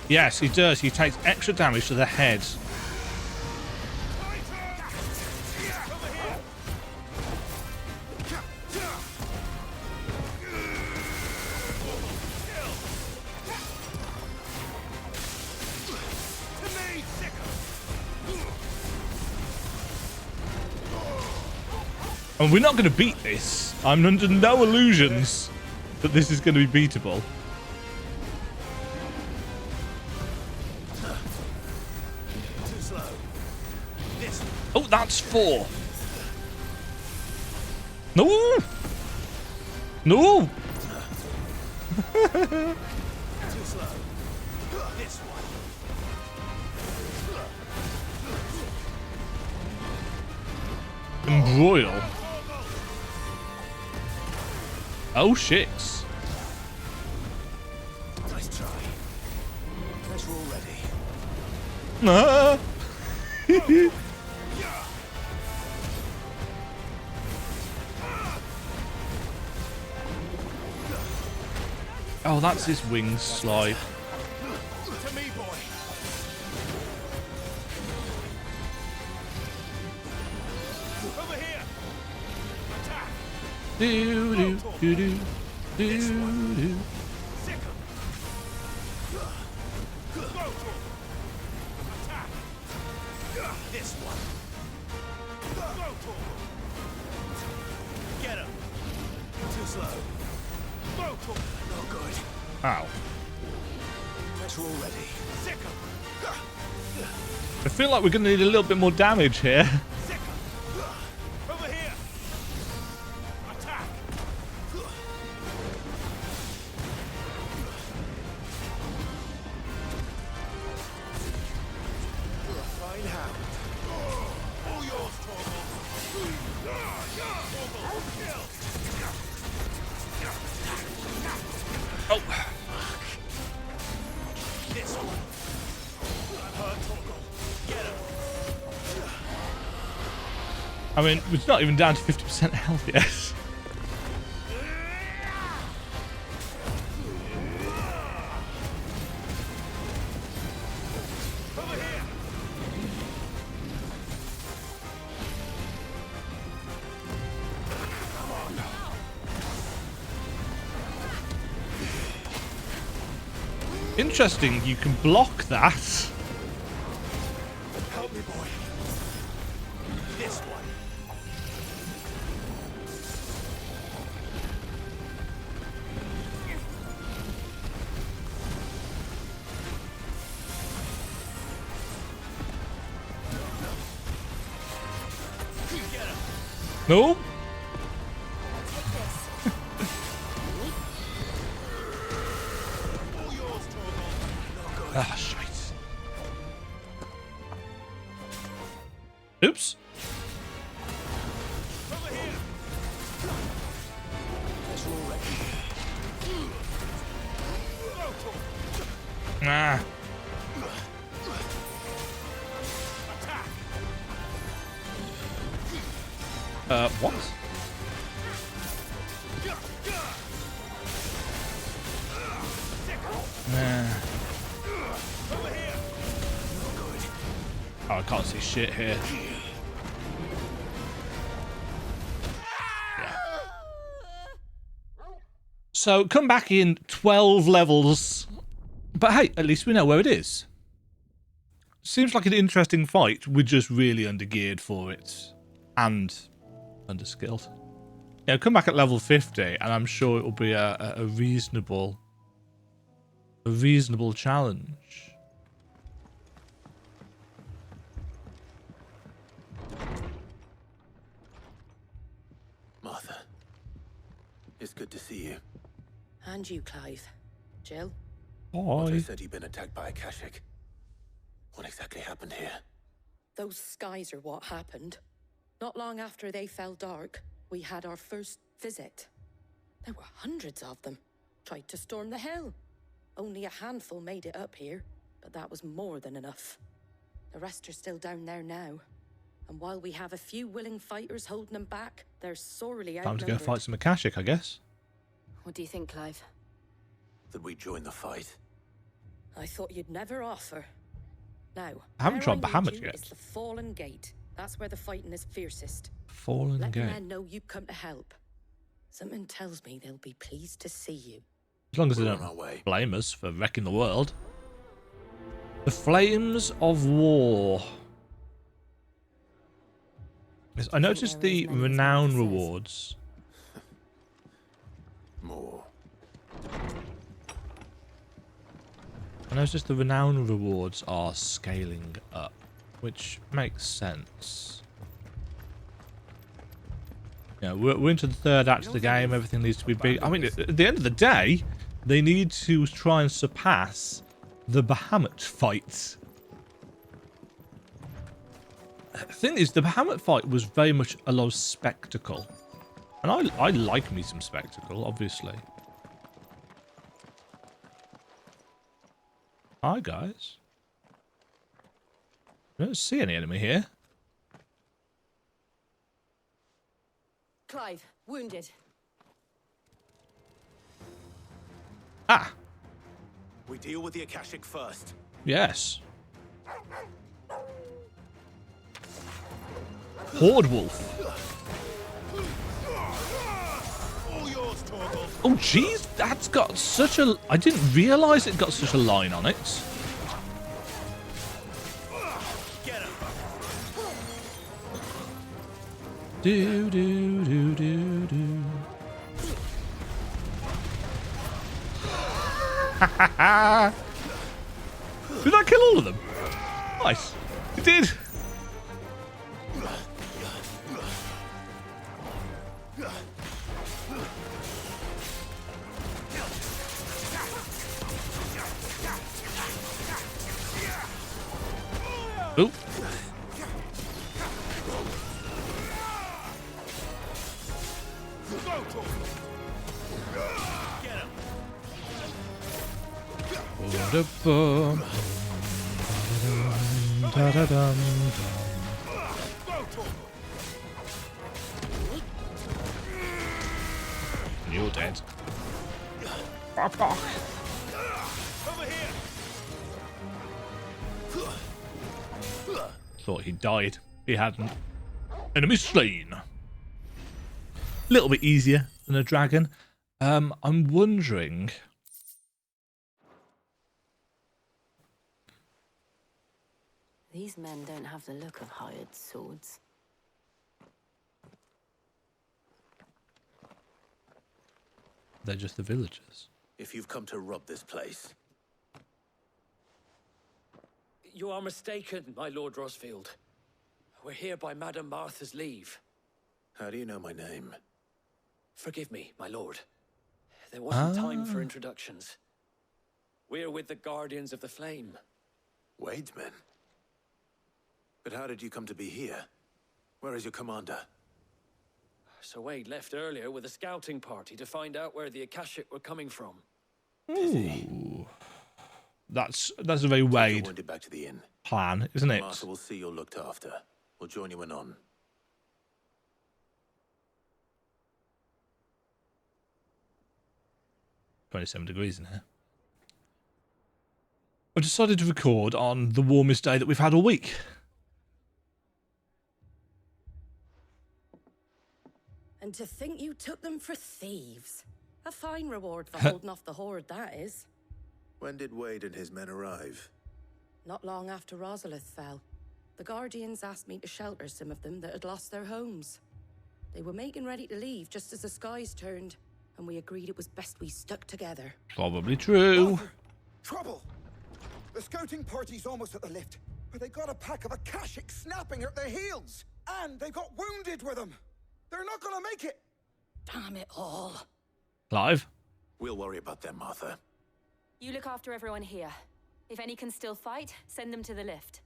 Yes, he does. He takes extra damage to the head. And we're not going to beat this. I'm under no illusions that this is going to be beatable. Oh, that's 4. No! No! Embroil. Oh shit.
Nice try. Guess we're all ready.
Ah. Oh, that's his wings slide.
To me, boy. Over here. Attack.
Do do do do do do.
This one. Get him. Too slow. No good.
Ow.
Guess we're all ready.
I feel like we're going to need a little bit more damage here.
Over here. Attack. Fine hound. All yours, Torgal.
Oh.
This one. I've heard Torgal. Get him.
I mean, it's not even down to 50% health yet. Interesting, you can block that.
Help me, boy. This one. Get him.
No. Ah, shite. Oops.
Over here. Guess we're all ready.
Ah. What? Oh, I can't see shit here. Yeah. So, come back in 12 levels. But hey, at least we know where it is. Seems like an interesting fight. We're just really undergeared for it. And underskilled. Yeah, come back at level 50, and I'm sure it will be a reasonable challenge.
Martha, it's good to see you.
And you, Clive. Jill?
Otto said you'd been attacked by a Kashik. What exactly happened here?
Those skies are what happened. Not long after they fell dark, we had our first visit. There were hundreds of them. Tried to storm the hill. Only a handful made it up here, but that was more than enough. The rest are still down there now. And while we have a few willing fighters holding them back, they're sorely outnumbered.
Time to go fight some Akashic, I guess.
What do you think, Clive?
That we join the fight.
I thought you'd never offer. Now,
I haven't tried
where
Bahamut
need you
yet.
is the Fallen Gate. That's where the fighting is fiercest.
Fallen
Let
Gate.
the men know you've come to help. Something tells me they'll be pleased to see you.
As long as they don't blame us for wrecking the world. The Flames of War. Yes, I noticed the Renown rewards.
More.
I noticed the Renown rewards are scaling up, which makes sense. Yeah, we're into the third act of the game. Everything needs to be big. I mean, at the end of the day, they need to try and surpass the Bahamut fight. The thing is, the Bahamut fight was very much a lot of spectacle. And I like me some spectacle, obviously. Hi, guys. I don't see any enemy here.
Clive, wounded.
Ah!
We deal with the Akashic first.
Yes. Horde Wolf. Oh, jeez, that's got such a... I didn't realise it got such a line on it. Do, do, do, do, do. Did I kill all of them? Nice. It did. Oop. You're dead. Thought he died. He hadn't. Enemy slain. A little bit easier than a dragon. I'm wondering.
These men don't have the look of hired swords.
They're just the villagers.
If you've come to rob this place.
You are mistaken, my Lord Rosfield. We're here by Madame Martha's leave.
How do you know my name?
Forgive me, my lord. There wasn't time for introductions. We're with the Guardians of the Flame.
Wade's men? But how did you come to be here? Where is your commander?
Sir Wade left earlier with a scouting party to find out where the Akashic were coming from.
Is he?
That's a very weighed
Wounded back to the inn.
plan, isn't it?
Master will see you're looked after. We'll join you anon.
$27 in here. I decided to record on the warmest day that we've had all week.
And to think you took them for thieves. A fine reward for holding off the horde, that is.
When did Wade and his men arrive?
Not long after Rosalith fell. The Guardians asked me to shelter some of them that had lost their homes. They were making ready to leave just as the skies turned, and we agreed it was best we stuck together.
Probably true.
Arthur, trouble! The scouting party's almost at the lift, but they got a pack of Akashics snapping at their heels! And they got wounded with them! They're not gonna make it!
Damn it all.
Live.
We'll worry about them, Martha.
You look after everyone here. If any can still fight, send them to the lift.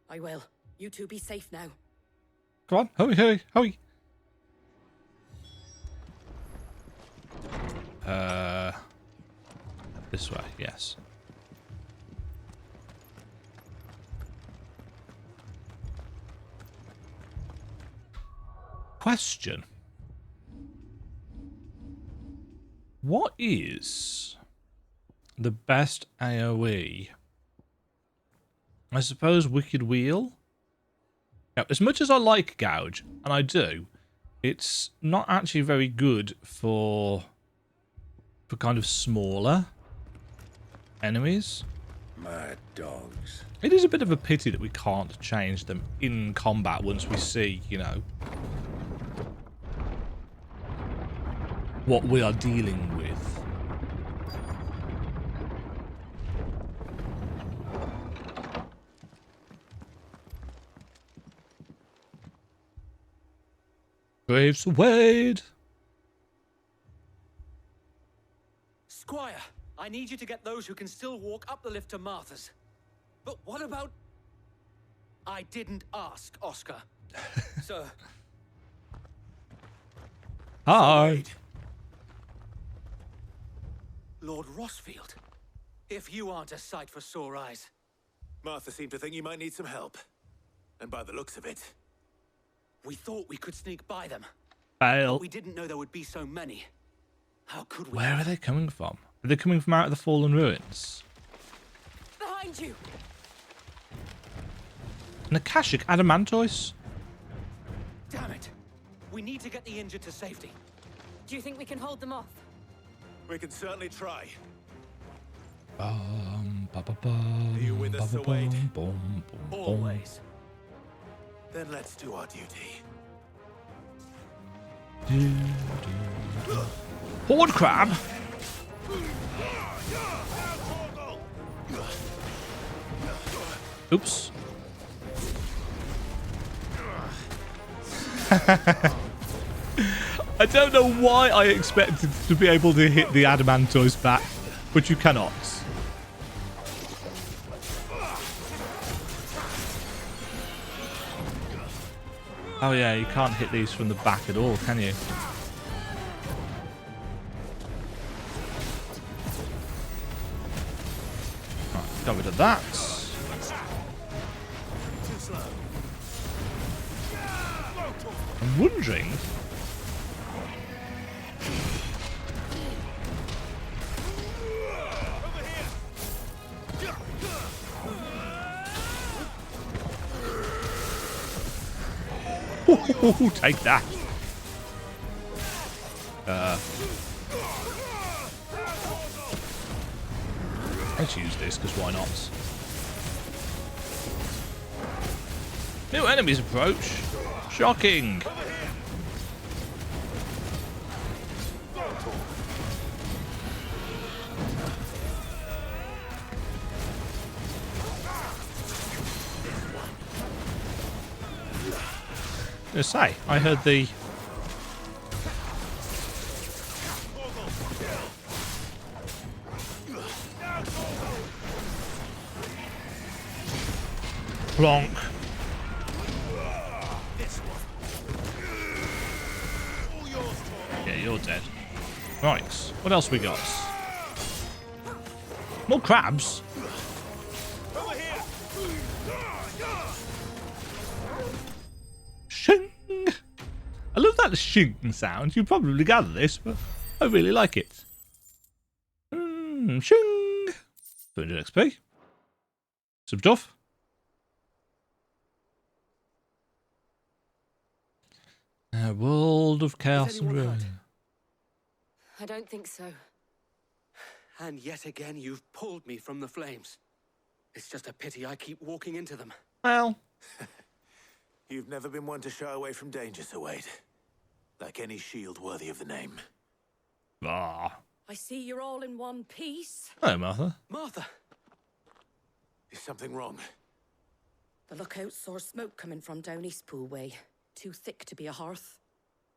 I will. You two be safe now.
Come on, hurry, hurry, hurry. This way, yes. Question. What is the best AoE? I suppose Wicked Wheel? Now, as much as I like Gouge, and I do, it's not actually very good for kind of smaller enemies.
Mad dogs.
It is a bit of a pity that we can't change them in combat once we see, you know, what we are dealing with. Graves Wade.
Squire, I need you to get those who can still walk up the lift to Martha's. But what about... I didn't ask, Oscar. Sir.
Hi.
Lord Rossfield. If you aren't a sight for sore eyes.
Martha seemed to think you might need some help. And by the looks of it...
We thought we could sneak by them.
Fail.
But we didn't know there would be so many. How could we?
Where are they coming from? Are they coming from out of the fallen ruins?
Behind you!
An Akashic Adamantoise?
Damn it. We need to get the injured to safety.
Do you think we can hold them off?
We can certainly try.
Are
you with us, Sir Wade? Always. Then let's do our duty.
Horde crab. Oops. I don't know why I expected to be able to hit the Adamantoise back, but you cannot. Oh yeah, you can't hit these from the back at all, can you? Right, got rid of that. I'm wondering... Ooh, take that. Let's use this, because why not? New enemies approach. Shocking. I was gonna say, I heard the... Plonk. Yeah, you're dead. Right, what else we got? More crabs? that shing sound? You probably gather this, but I really like it. Shing! 200 XP. Some stuff. A world of chaos and ruin.
I don't think so. And yet again, you've pulled me from the flames. It's just a pity I keep walking into them.
Well,
you've never been one to shy away from danger, Sir Wade. Like any shield worthy of the name.
Ah.
I see you're all in one piece.
Hello, Martha.
Martha!
Is something wrong?
The lookout saw smoke coming from down Eastpool way. Too thick to be a hearth.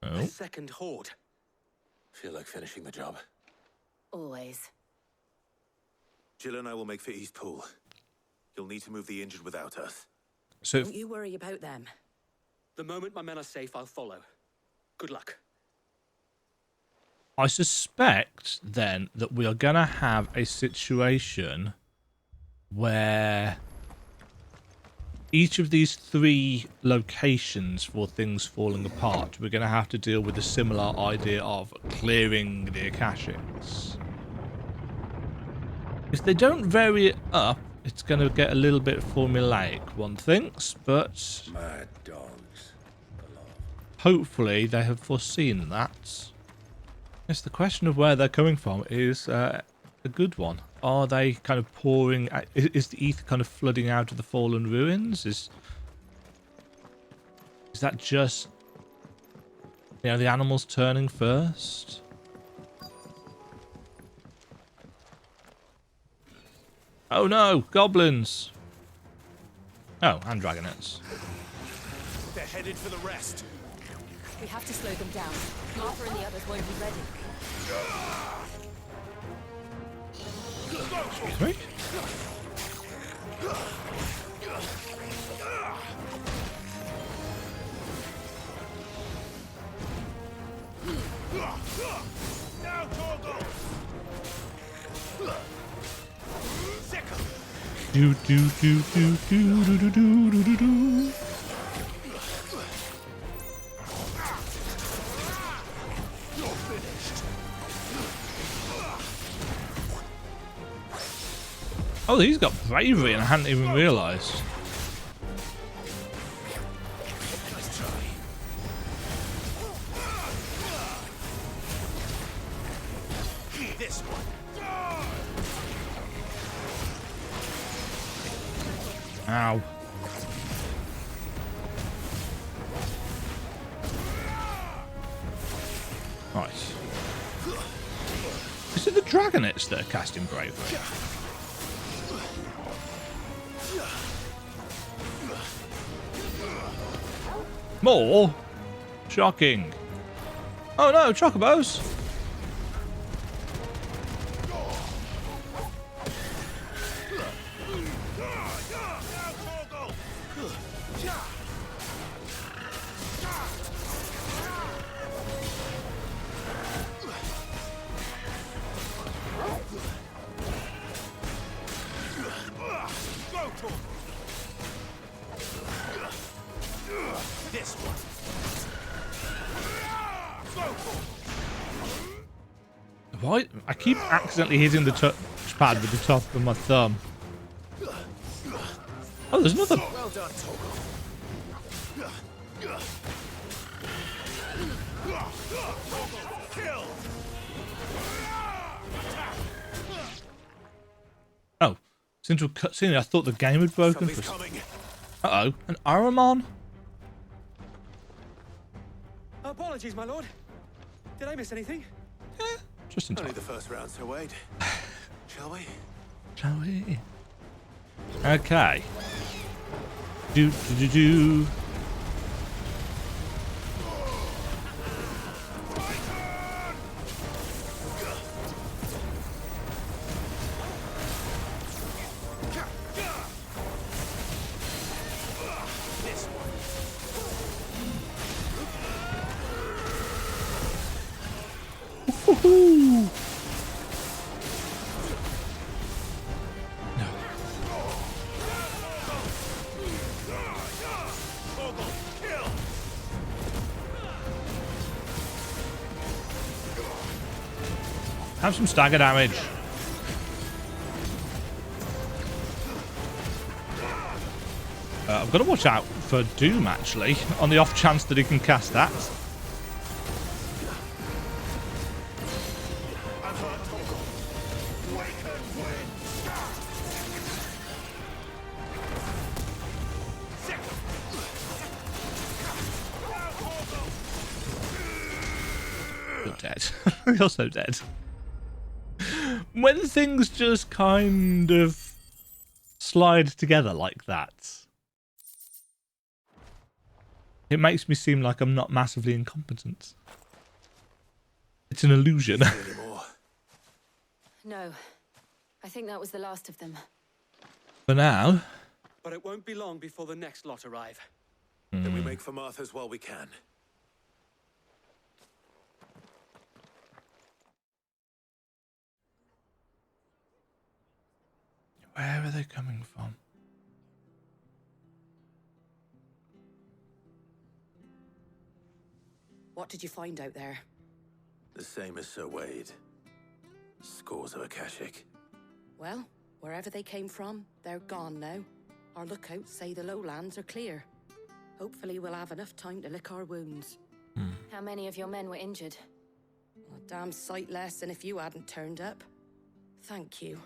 Oh.
A second horde.
Feel like finishing the job.
Always.
Jill and I will make for Eastpool. You'll need to move the injured without us.
So
don't you worry about them.
The moment my men are safe, I'll follow. Good luck.
I suspect then that we are going to have a situation where each of these 3 locations for things falling apart, we're going to have to deal with a similar idea of clearing the Akashics. If they don't vary it up, it's going to get a little bit formulaic, one thinks, but
Mad dogs.
hopefully they have foreseen that. Yes, the question of where they're coming from is a good one. Are they kind of pouring... Is the ether kind of flooding out of the fallen ruins? Is that just... You know, the animals turning first? Oh no, goblins! Oh, and dragonets.
They're headed for the rest.
We have to slow them down. Martha and the others won't be ready.
Excuse me? Do do do do do do do do do do. Oh, he's got bravery and I hadn't even realised.
This one.
Ow. Right. Is it the dragonets that are casting bravery? More? Shocking. Oh no, chocobos!
This one.
Why? I keep accidentally hitting the touchpad with the top of my thumb. Oh, there's another.
Well done,
Oh, since we're cutscene, I thought the game had broken. Uh oh, an Aramon.
Apologies, my lord. Did I miss anything?
Just in time.
Only the first round, Sir Wade. Shall we?
Shall we? Okay. Do do do do. Woohoo! Have some stagger damage. I've got to watch out for Doom, actually, on the off chance that he can cast that. You're dead. You're so dead. When things just kind of slide together like that, it makes me seem like I'm not massively incompetent. It's an illusion.
No. I think that was the last of them.
For now.
But it won't be long before the next lot arrive.
Then we make for Martha's while we can.
Where are they coming from?
What did you find out there?
The same as Sir Wade. Scores of Akashic.
Well, wherever they came from, they're gone now. Our lookouts say the lowlands are clear. Hopefully we'll have enough time to lick our wounds.
How many of your men were injured?
A damn sight less than if you hadn't turned up. Thank you.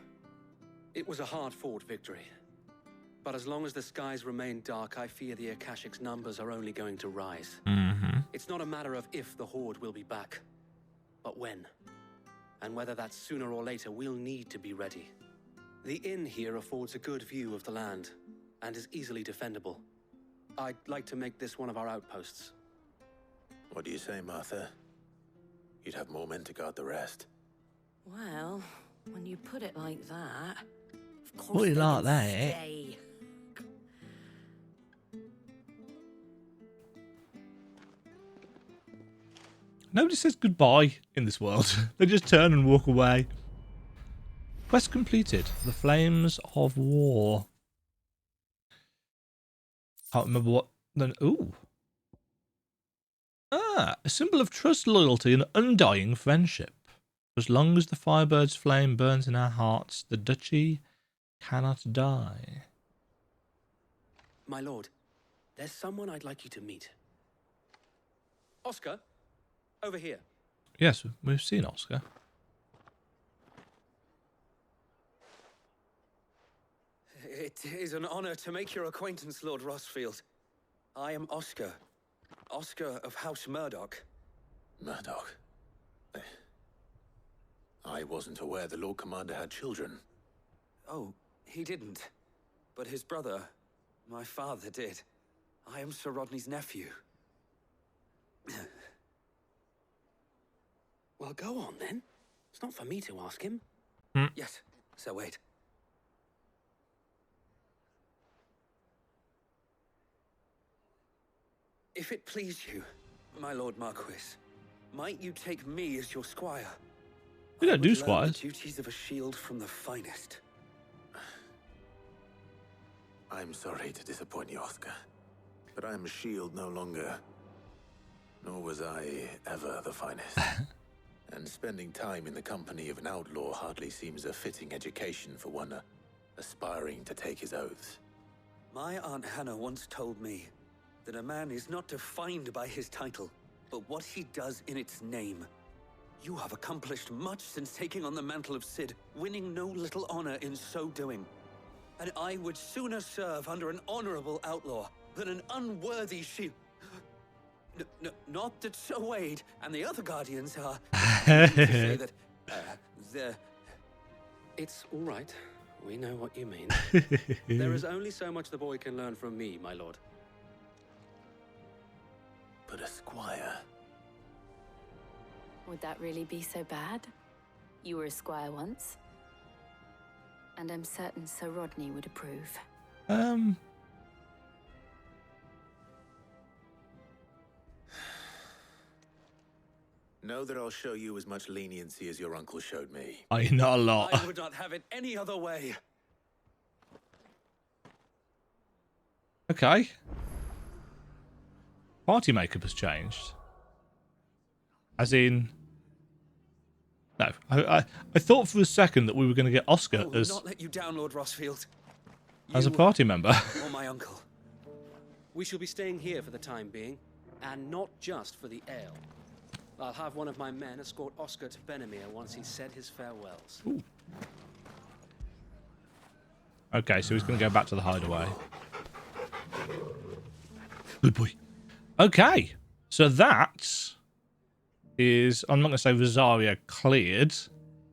It was a hard-fought victory. But as long as the skies remain dark, I fear the Akashic's numbers are only going to rise. It's not a matter of if the Horde will be back, but when. And whether that's sooner or later, we'll need to be ready. The inn here affords a good view of the land, and is easily defendable. I'd like to make this one of our outposts.
What do you say, Martha? You'd have more men to guard the rest.
Well, when you put it like that, of course
What do you
they
like
can
that, eh?
stay.
Nobody says goodbye in this world. They just turn and walk away. Quest completed. The Flames of War. Can't remember what. Then, ooh. Ah, a symbol of trust, loyalty, and undying friendship. As long as the Firebird's flame burns in our hearts, the duchy cannot die.
My lord, there's someone I'd like you to meet. Oscar, over here.
Yes, we've seen Oscar.
It is an honor to make your acquaintance, Lord Rossfield. I am Oscar. Oscar of House Murdoch.
Murdoch? I wasn't aware the Lord Commander had children.
Oh, he didn't. But his brother, my father, did. I am Sir Rodney's nephew. Well, go on then. It's not for me to ask him. Yes, Sir Wade. If it please you, my Lord Marquis, might you take me as your squire?
We don't do
I would learn
squires.
the duties of a shield from the finest.
I'm sorry to disappoint you, Oscar, but I am a shield no longer. Nor was I ever the finest. And spending time in the company of an outlaw hardly seems a fitting education for one aspiring to take his oaths.
My Aunt Hannah once told me that a man is not defined by his title, but what he does in its name. You have accomplished much since taking on the mantle of Cid, winning no little honor in so doing. And I would sooner serve under an honorable outlaw than an unworthy shield. Not that Sir Wade and the other guardians are. To say that, it's all right. We know what you mean. There is only so much the boy can learn from me, my lord.
But a squire.
Would that really be so bad? You were a squire once. And I'm certain Sir Rodney would approve.
Know that I'll show you as much leniency as your uncle showed me.
Not a lot.
I would not have it any other way.
Okay. Party makeup has changed. As in, No, I thought for a second that we were going to get Oscar
I will
as
not let you down, Lord Rossfield.
a party member.
Or my uncle. We shall be staying here for the time being, and not just for the ale. I'll have one of my men escort Oscar to Benamir once he's said his farewells.
Ooh. Okay, so he's going to go back to the hideaway. Good boy. Okay, so that is, I'm not going to say Rosaria cleared,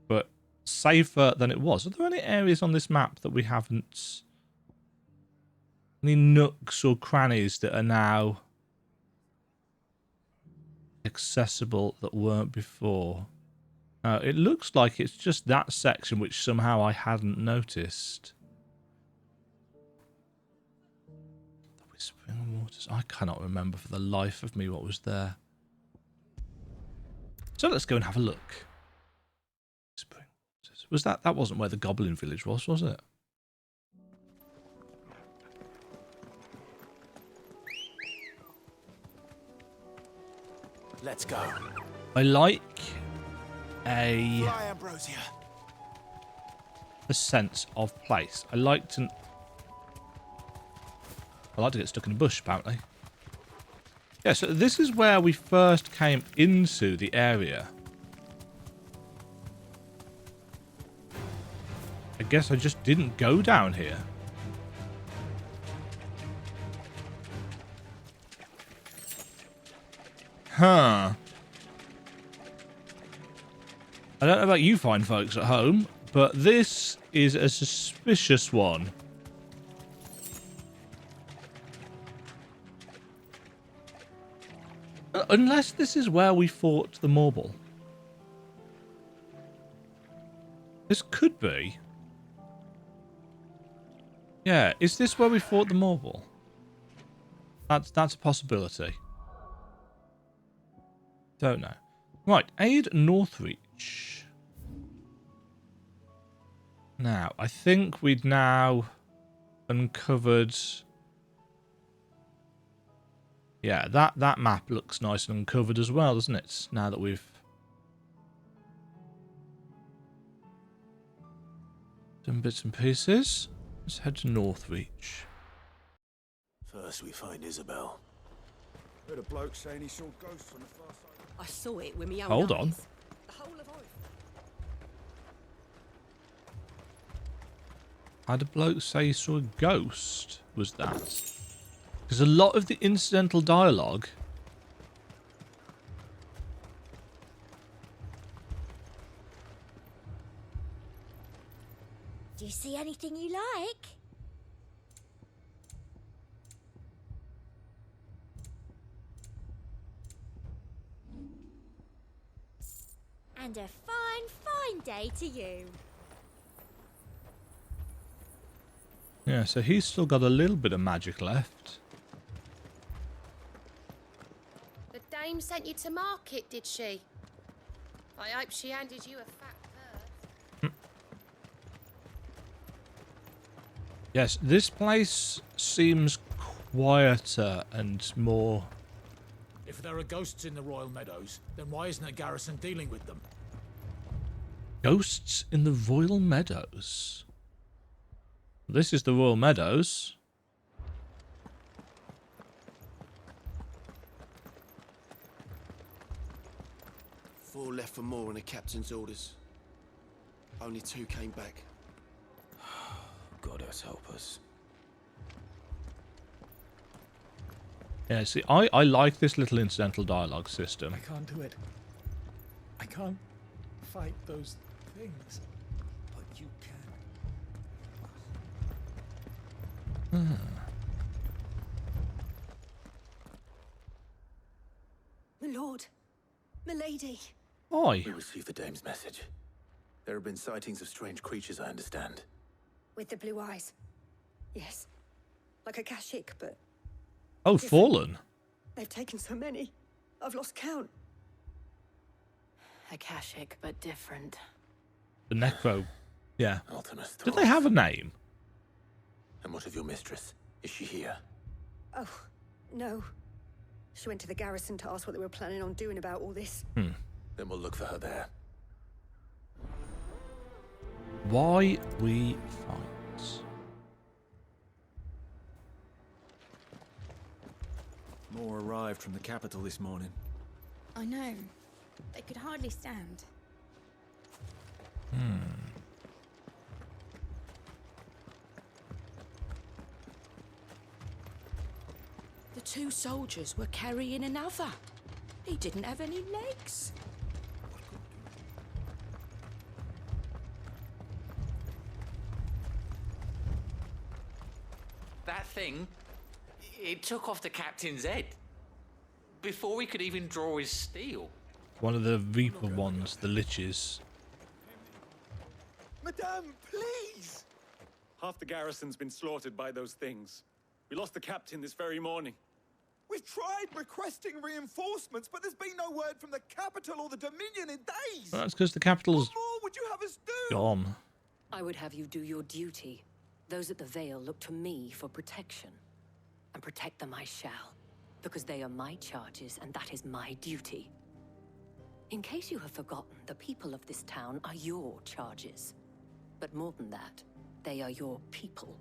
but safer than it was. Are there any areas on this map that we haven't... Any nooks or crannies that are now accessible that weren't before? It looks like it's just that section which somehow I hadn't noticed. The Whispering Waters. I cannot remember for the life of me what was there. So let's go and have a look. Was that wasn't where the Goblin Village was it?
Let's go.
I like a sense of place. I like to get stuck in a bush, apparently. Yeah, so this is where we first came into the area. I guess I just didn't go down here. Huh. I don't know about you fine folks at home, but this is a suspicious one. Unless this is where we fought the Morble. This could be. Yeah, is this where we fought the Morble? That's a possibility. Don't know. Right, aid Northreach. Now, I think we'd now uncovered... Yeah, that map looks nice and uncovered as well, doesn't it? Now that we've done bits and pieces. Let's head to Northreach.
First we find Isabel.
Heard a bloke saying he saw ghosts on the far side.
I saw it with me own
Hold on.
eyes. The whole of
Had a bloke say he saw a ghost? Was that? Because a lot of the incidental dialogue...
Do you see anything you like? And a fine day to you.
Yeah, so he's still got a little bit of magic left.
The dame sent you to market, did she? I hope she handed you a fat purse.
Yes, this place seems quieter and more...
If there are ghosts in the Royal Meadows, then why isn't a garrison dealing with them?
Ghosts in the Royal Meadows. This is the Royal Meadows.
Four left for more on the captain's orders. Only 2 came back.
God help us.
Yeah, see, I like this little incidental dialogue system.
I can't do it. I can't fight those things. But you can.
My lord. Milady.
Oi.
We received the dame's message. There have been sightings of strange creatures, I understand.
With the blue eyes. Yes. Like a Kashik, but...
Oh, fallen.
They've taken so many. I've lost count.
Akashic, but different.
The Necro. Yeah.
Ultimus
Did they have a name?
And what of your mistress? Is she here?
Oh, no. She went to the garrison to ask what they were planning on doing about all this.
Then we'll look for her there.
Why we fight.
More arrived from the capital this morning.
I know. They could hardly stand.
The two soldiers were carrying another. He didn't have any legs.
That thing, it took off the captain's head before we could even draw his steel.
One of the Reaper ones, the Liches.
Madame, please!
Half the garrison's been slaughtered by those things. We lost the captain this very morning.
We've tried requesting reinforcements, but there's been no word from the capital or the Dominion in days.
Well, that's because the capital's
What more would you have us do?
gone.
I would have you do your duty. Those at the Vale look to me for protection. And protect them I shall. Because they are my charges, and that is my duty. In case you have forgotten, the people of this town are your charges. But more than that, they are your people.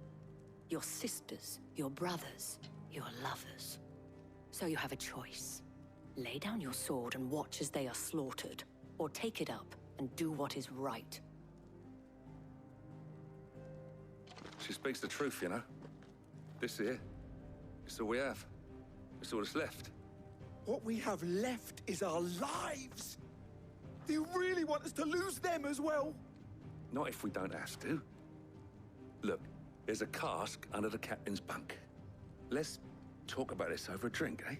Your sisters, your brothers, your lovers. So you have a choice. Lay down your sword and watch as they are slaughtered, or take it up and do what is right.
She speaks the truth, you know. This here, it's all we have. It's all that's left.
What we have left is our lives. Do you really want us to lose them as well?
Not if we don't have to. Look, there's a cask under the captain's bunk. Let's talk about this over a drink, eh?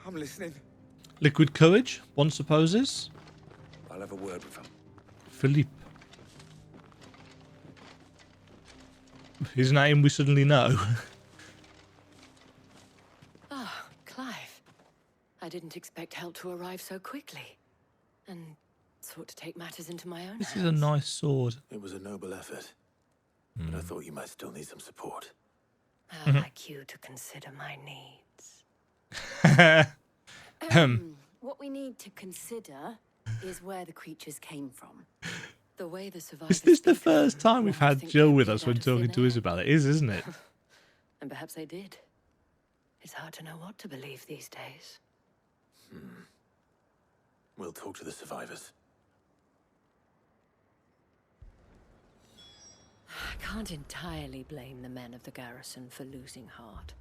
I'm listening.
Liquid courage, one supposes.
I'll have a word with him.
Philippe. His name we suddenly know.
Ah, Clive. I didn't expect help to arrive so quickly. And sought to take matters into my own
This
hands.
is a nice sword.
It was a noble effort, but I thought you might still need some support.
I'd like you to consider my needs. What we need to consider is where the creatures came from. The way the survivors
Is this the
speak of
first
them,
time we've
one would
had
think
Jill
they
with
appeared
us when
out of
talking
thin
to
air.
Isabel? It is, isn't it?
And perhaps they did. It's hard to know what to believe these days.
We'll talk to the survivors.
I can't entirely blame the men of the garrison for losing heart.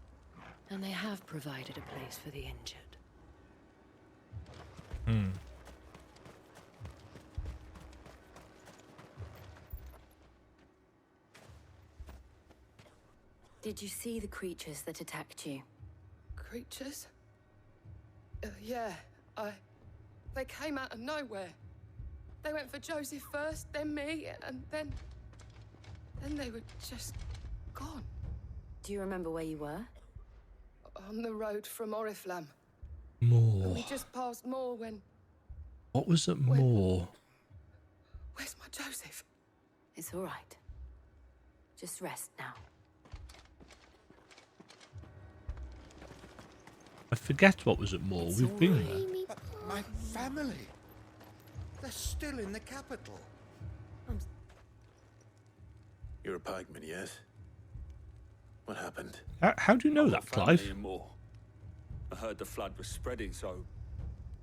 And they have provided a place for the injured. Did you see the creatures that attacked you?
Creatures? Yeah, they came out of nowhere. They went for Joseph first, then me, and then they were just gone.
Do you remember where you were?
On the road from Oriflamme.
More.
We just passed Moor when...
What was it more?
Where's my Joseph?
It's all right. Just rest now.
I forget what was it more. We've been there.
But my family. They're still in the capital.
You're a pikeman, yes? What happened?
How do you know that, Clive?
I heard the flood was spreading, so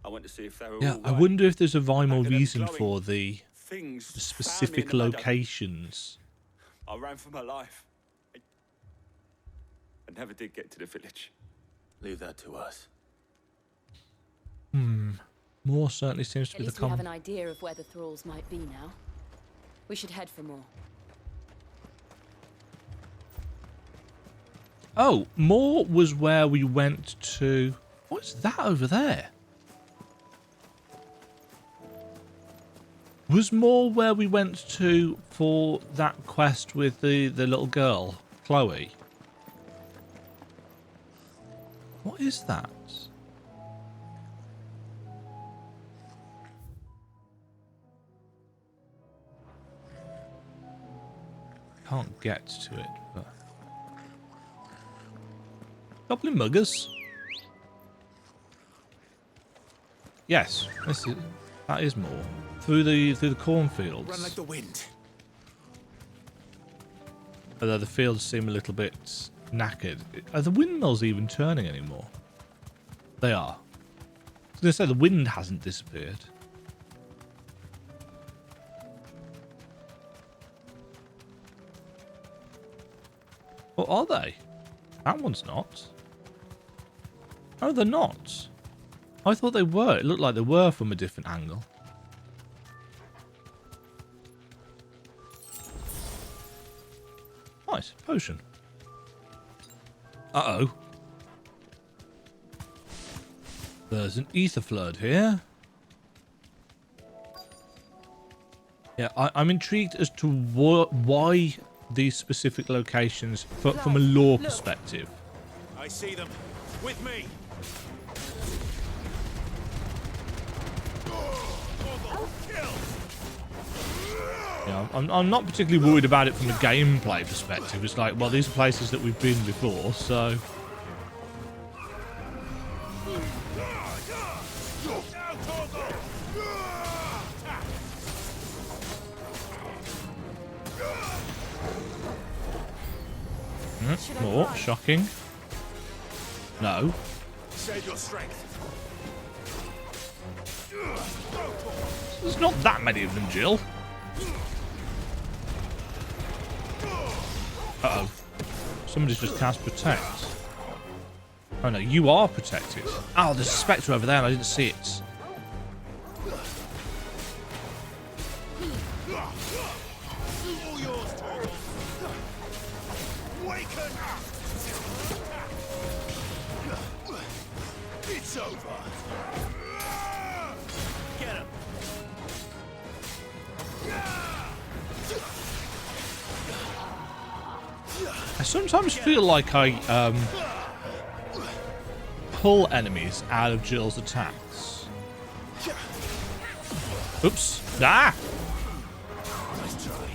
I went to see if they were
Yeah,
all
I
right.
wonder if there's a rhyme or
Back of them
reason
glowing
for the
things
specific
found me in the meadow.
locations.
I ran for my life. I never did get to the village.
Leave that to us.
More certainly seems to
At
be the
least we have
common.
an idea of where the thralls might be now. We should head for more.
Oh, more was where we went to. What's that over there? Was more where we went to for that quest with the little girl, Chloe? What is that? Can't get to it, but... Goblin muggers? Yes, this is... That is more. Through the cornfields.
Run like the wind.
Although the fields seem a little bit knackered. Are the windmills even turning anymore? They are. I was going to say the wind hasn't disappeared. Or are they? That one's not. Oh, they're not. I thought they were. It looked like they were from a different angle. Nice. Potion. Uh-oh. There's an ether flood here. Yeah, I'm intrigued as to why these specific locations, from a lore perspective.
I see them. With me.
Yeah, I'm not particularly worried about it from a gameplay perspective. It's like, well, these are places that we've been before, so... More shocking. No.
Save your strength.
There's not that many of them, Jill. Uh-oh. Somebody's just cast Protect. Oh no, you are protected. Oh, there's a spectre over there and I didn't see it.
It's over. Get him.
I sometimes feel like I pull enemies out of Jill's attacks. Oops. Ah!
Nice try.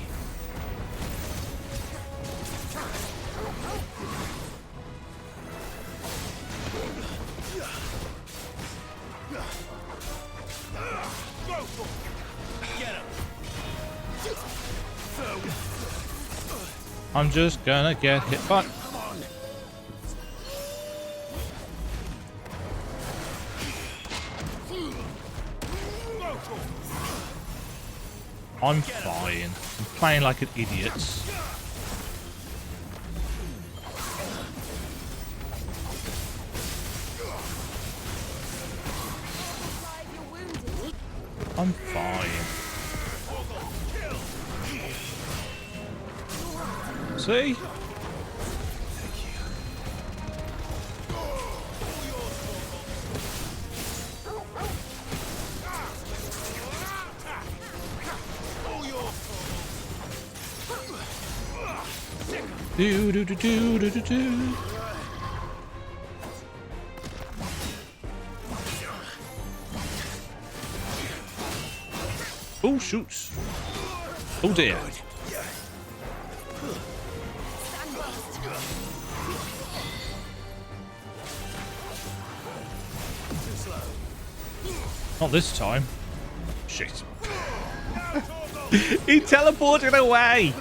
I'm just gonna get hit by... I'm fine. I'm playing like an idiot. I'm fine. See? Do do do do do do do. Oh shoot! Oh dear! Not this time. Shit! He teleported away.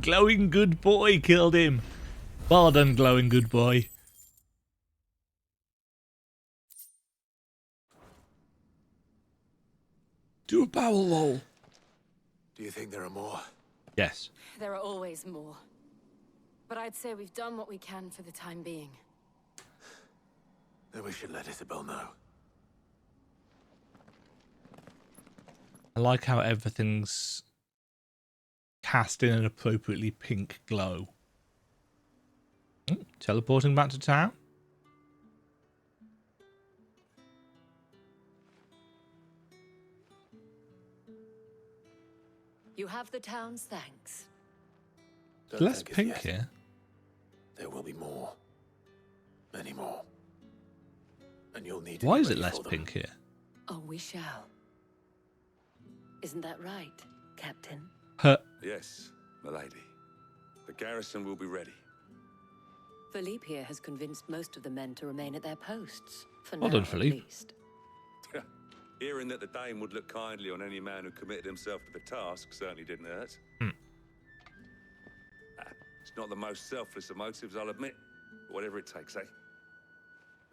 Glowing good boy killed him. Well done, glowing good boy. Do a barrel roll.
Do you think there are more?
Yes.
There are always more. But I'd say we've done what we can for the time being.
Then we should let Isabel know.
I like how everything's cast in an appropriately pink glow. Teleporting back to town.
You have the town's thanks.
It's less pink here.
There will be more. Many more. And you'll need to
Why
be
is it
ready
less
for them.
pink here?
Oh, we shall. Isn't that right, Captain?
Yes, milady. The garrison will be ready.
Philippe here has convinced most of the men to remain at their posts, for
Well
now
done,
at
Philippe.
least.
Hearing that the Dane would look kindly on any man who committed himself to the task certainly didn't hurt. It's not the most selfless of motives, I'll admit. But whatever it takes, eh?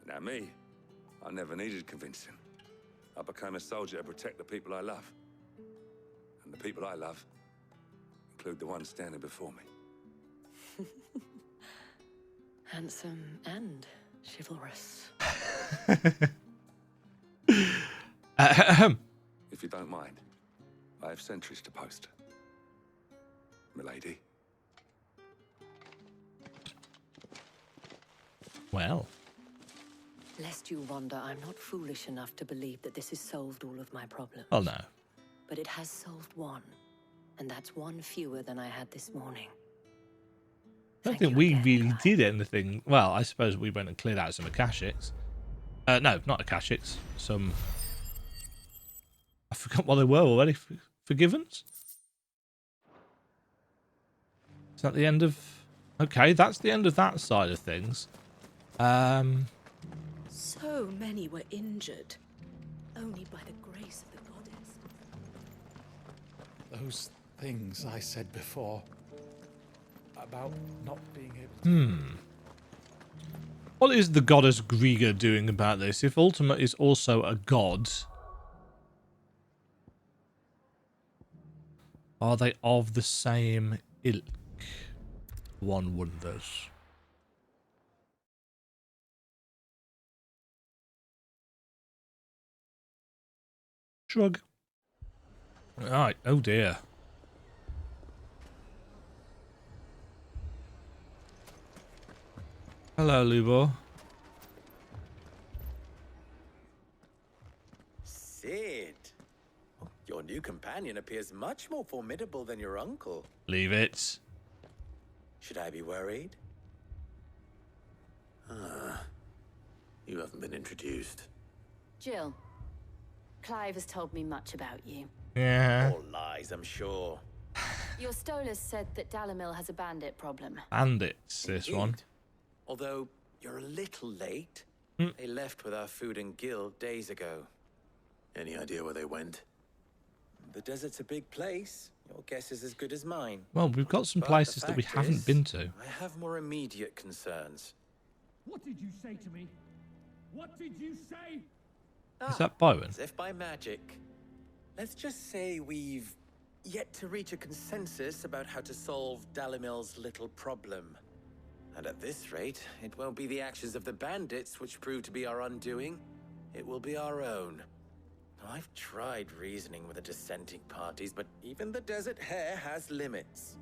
Now me, I never needed convincing. I became a soldier to protect the people I love. And the people I love include the ones standing before me.
Handsome and chivalrous.
If you don't mind, I have sentries to post. Milady.
Well.
Lest you wonder, I'm not foolish enough to believe that this has solved all of my problems.
Oh, no.
But it has solved one. And that's one fewer than I had this morning.
I don't think we really did anything. Well, I suppose we went and cleared out some Akashics. No, not Akashics. Some... I forgot what they were already. Forgivens? Is that the end of... Okay, that's the end of that side of things.
So many were injured. Only by the grace of the goddess.
Those things I said before about not being able to...
What is the goddess Griga doing about this? If Ultima is also a god, are they of the same ilk? One wonders. Shrug. Right. Oh dear. Hello, Lubo.
Sid, your new companion appears much more formidable than your uncle.
Leave it.
Should I be worried?
You haven't been introduced.
Jill, Clive has told me much about you.
Yeah.
All lies, I'm sure.
Your Stolas said that Dalamil has a bandit problem.
Bandits, this one.
Although you're a little late. They left with our food and guild days ago.
Any idea where they went?
The desert's a big place. Your guess is as good as mine.
Well, we've got some
But
places
the
that we
fact
haven't
is,
been to.
I have more immediate concerns.
What did you say to me? What did you say?
Is that Byron?
As if by magic. Let's just say we've yet to reach a consensus about how to solve Dalamil's little problem. And at this rate, it won't be the actions of the bandits which prove to be our undoing. It will be our own. I've tried reasoning with the dissenting parties, but even the Desert Hare has limits.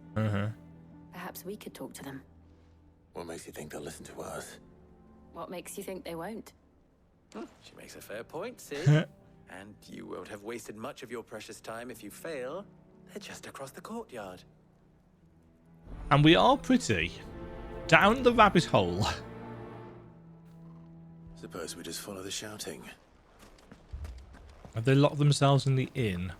Perhaps we could talk to them.
What makes you think they'll listen to us?
What makes you think they won't?
She makes a fair point, Sid. And you won't have wasted much of your precious time if you fail. They're just across the courtyard.
And we are pretty down the rabbit hole.
Suppose we just follow the shouting.
Have they locked themselves in the inn?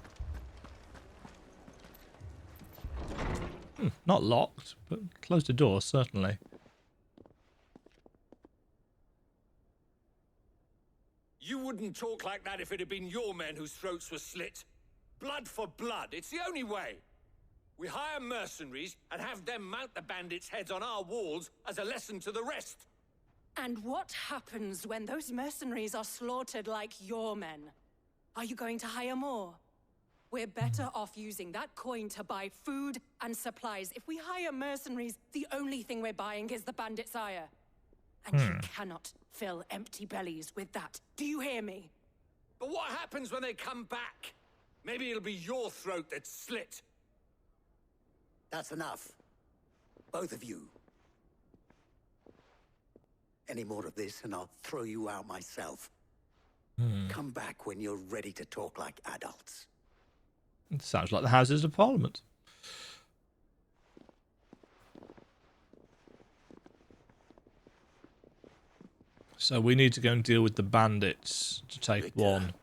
Not locked, but closed the door, certainly.
You wouldn't talk like that if it had been your men whose throats were slit. Blood for blood, it's the only way. We hire mercenaries and have them mount the bandits' heads on our walls as a lesson to the rest.
And what happens when those mercenaries are slaughtered like your men? Are you going to hire more? We're better off using that coin to buy food and supplies. If we hire mercenaries, the only thing we're buying is the bandits' ire. And you cannot fill empty bellies with that. Do you hear me?
But what happens when they come back? Maybe it'll be your throat that's slit.
That's enough. Both of you. Any more of this and I'll throw you out myself. Come back when you're ready to talk like adults.
It sounds like the Houses of Parliament. So we need to go and deal with the bandits to take one.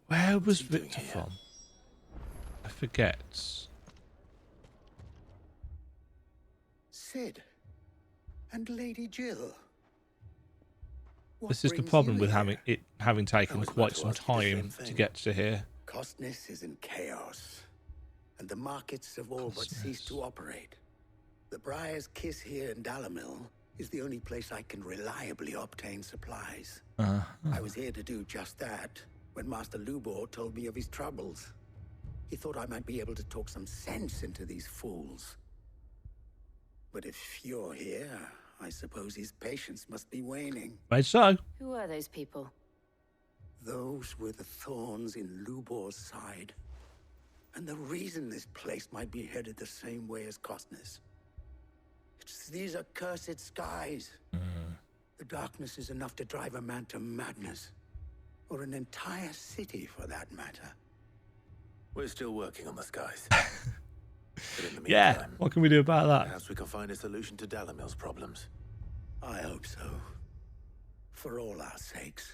Where was Victor from? I forget.
Sid and Lady Jill.
This is the problem with having taken quite some time to get to here.
Costness is in chaos, and the markets have all but ceased to operate. The Briar's Kiss here in Dalimil is the only place I can reliably obtain supplies. I was here to do just that when Master Lubor told me of his troubles. He thought I might be able to talk some sense into these fools. But if you're here, I suppose his patience must be waning.
Right, so.
Who are those people?
Those were the thorns in Lubor's side. And the reason this place might be headed the same way as Costness. It's these accursed skies. The darkness is enough to drive a man to madness. Or an entire city, for that matter.
We're still working on the skies. But in the
Yeah,
meantime,
what can we do about that?
perhaps we can find a solution to Dalimil's problems.
I hope so. For all our sakes.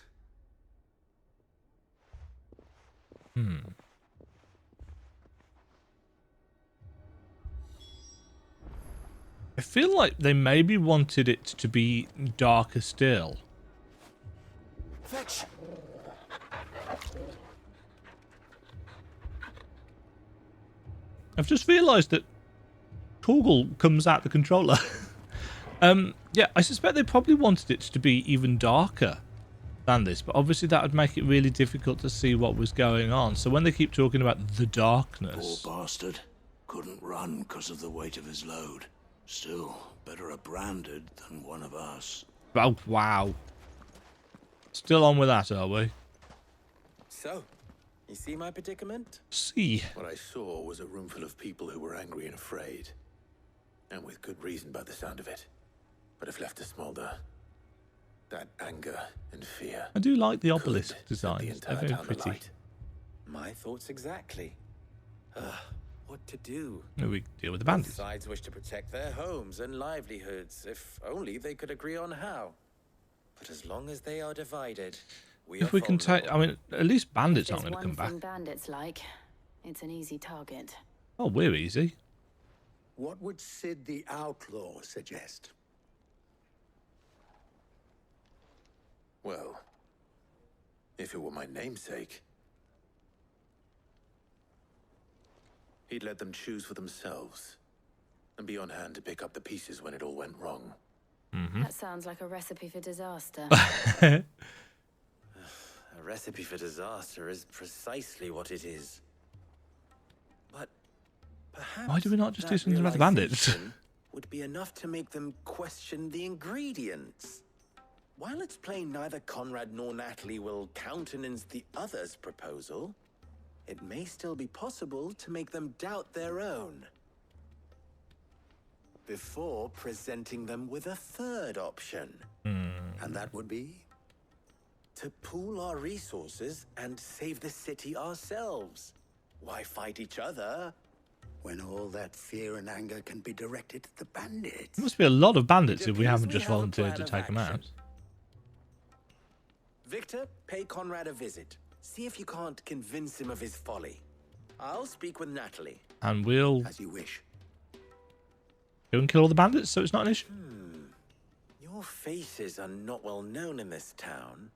I feel like they maybe wanted it to be darker still.
Fetch.
I've just realised that Torgal comes out the controller. Yeah, I suspect they probably wanted it to be even darker than this, but obviously that would make it really difficult to see what was going on. So when they keep talking about the darkness...
Poor bastard. Couldn't run because of the weight of his load. Still, better a branded than one of us.
Oh, wow. Still on with that, are we?
So, you see my predicament?
See.
What I saw was a room full of people who were angry and afraid. And with good reason by the sound of it. But if left to smolder, that anger and fear...
I do like the obelisk
set the
designs. They're
entire
very
town
pretty.
alight.
My thoughts exactly. What to do?
We deal with the
Both
bandits.
sides wish to protect their homes and livelihoods, if only they could agree on how. But as long as they are divided,
If we can take... I mean, at least bandits aren't going to come back.
One thing bandits like, it's an easy target.
Oh, we're easy.
What would Sid the Outlaw suggest?
Well, if it were my namesake, he'd let them choose for themselves and be on hand to pick up the pieces when it all went wrong.
That sounds like a recipe for disaster.
A recipe for disaster is precisely what it is. But perhaps
Why do we not just do
that
something about the bandits?
realization would be enough to make them question the ingredients. While it's plain neither Conrad nor Natalie will countenance the other's proposal, it may still be possible to make them doubt their own. Before presenting them with a third option.
And that would be?
To pool our resources and save the city ourselves. Why fight each other?
When all that fear and anger can be directed at the bandits.
There must be a lot of bandits if we haven't
we
just
have a
volunteered
plan
to
of
take them out.
action. Victor, pay Conrad a visit. See if you can't convince him of his folly. I'll speak with Natalie.
And we'll
As you wish.
go and kill all the bandits so it's not an issue.
Your faces are not well known in this town.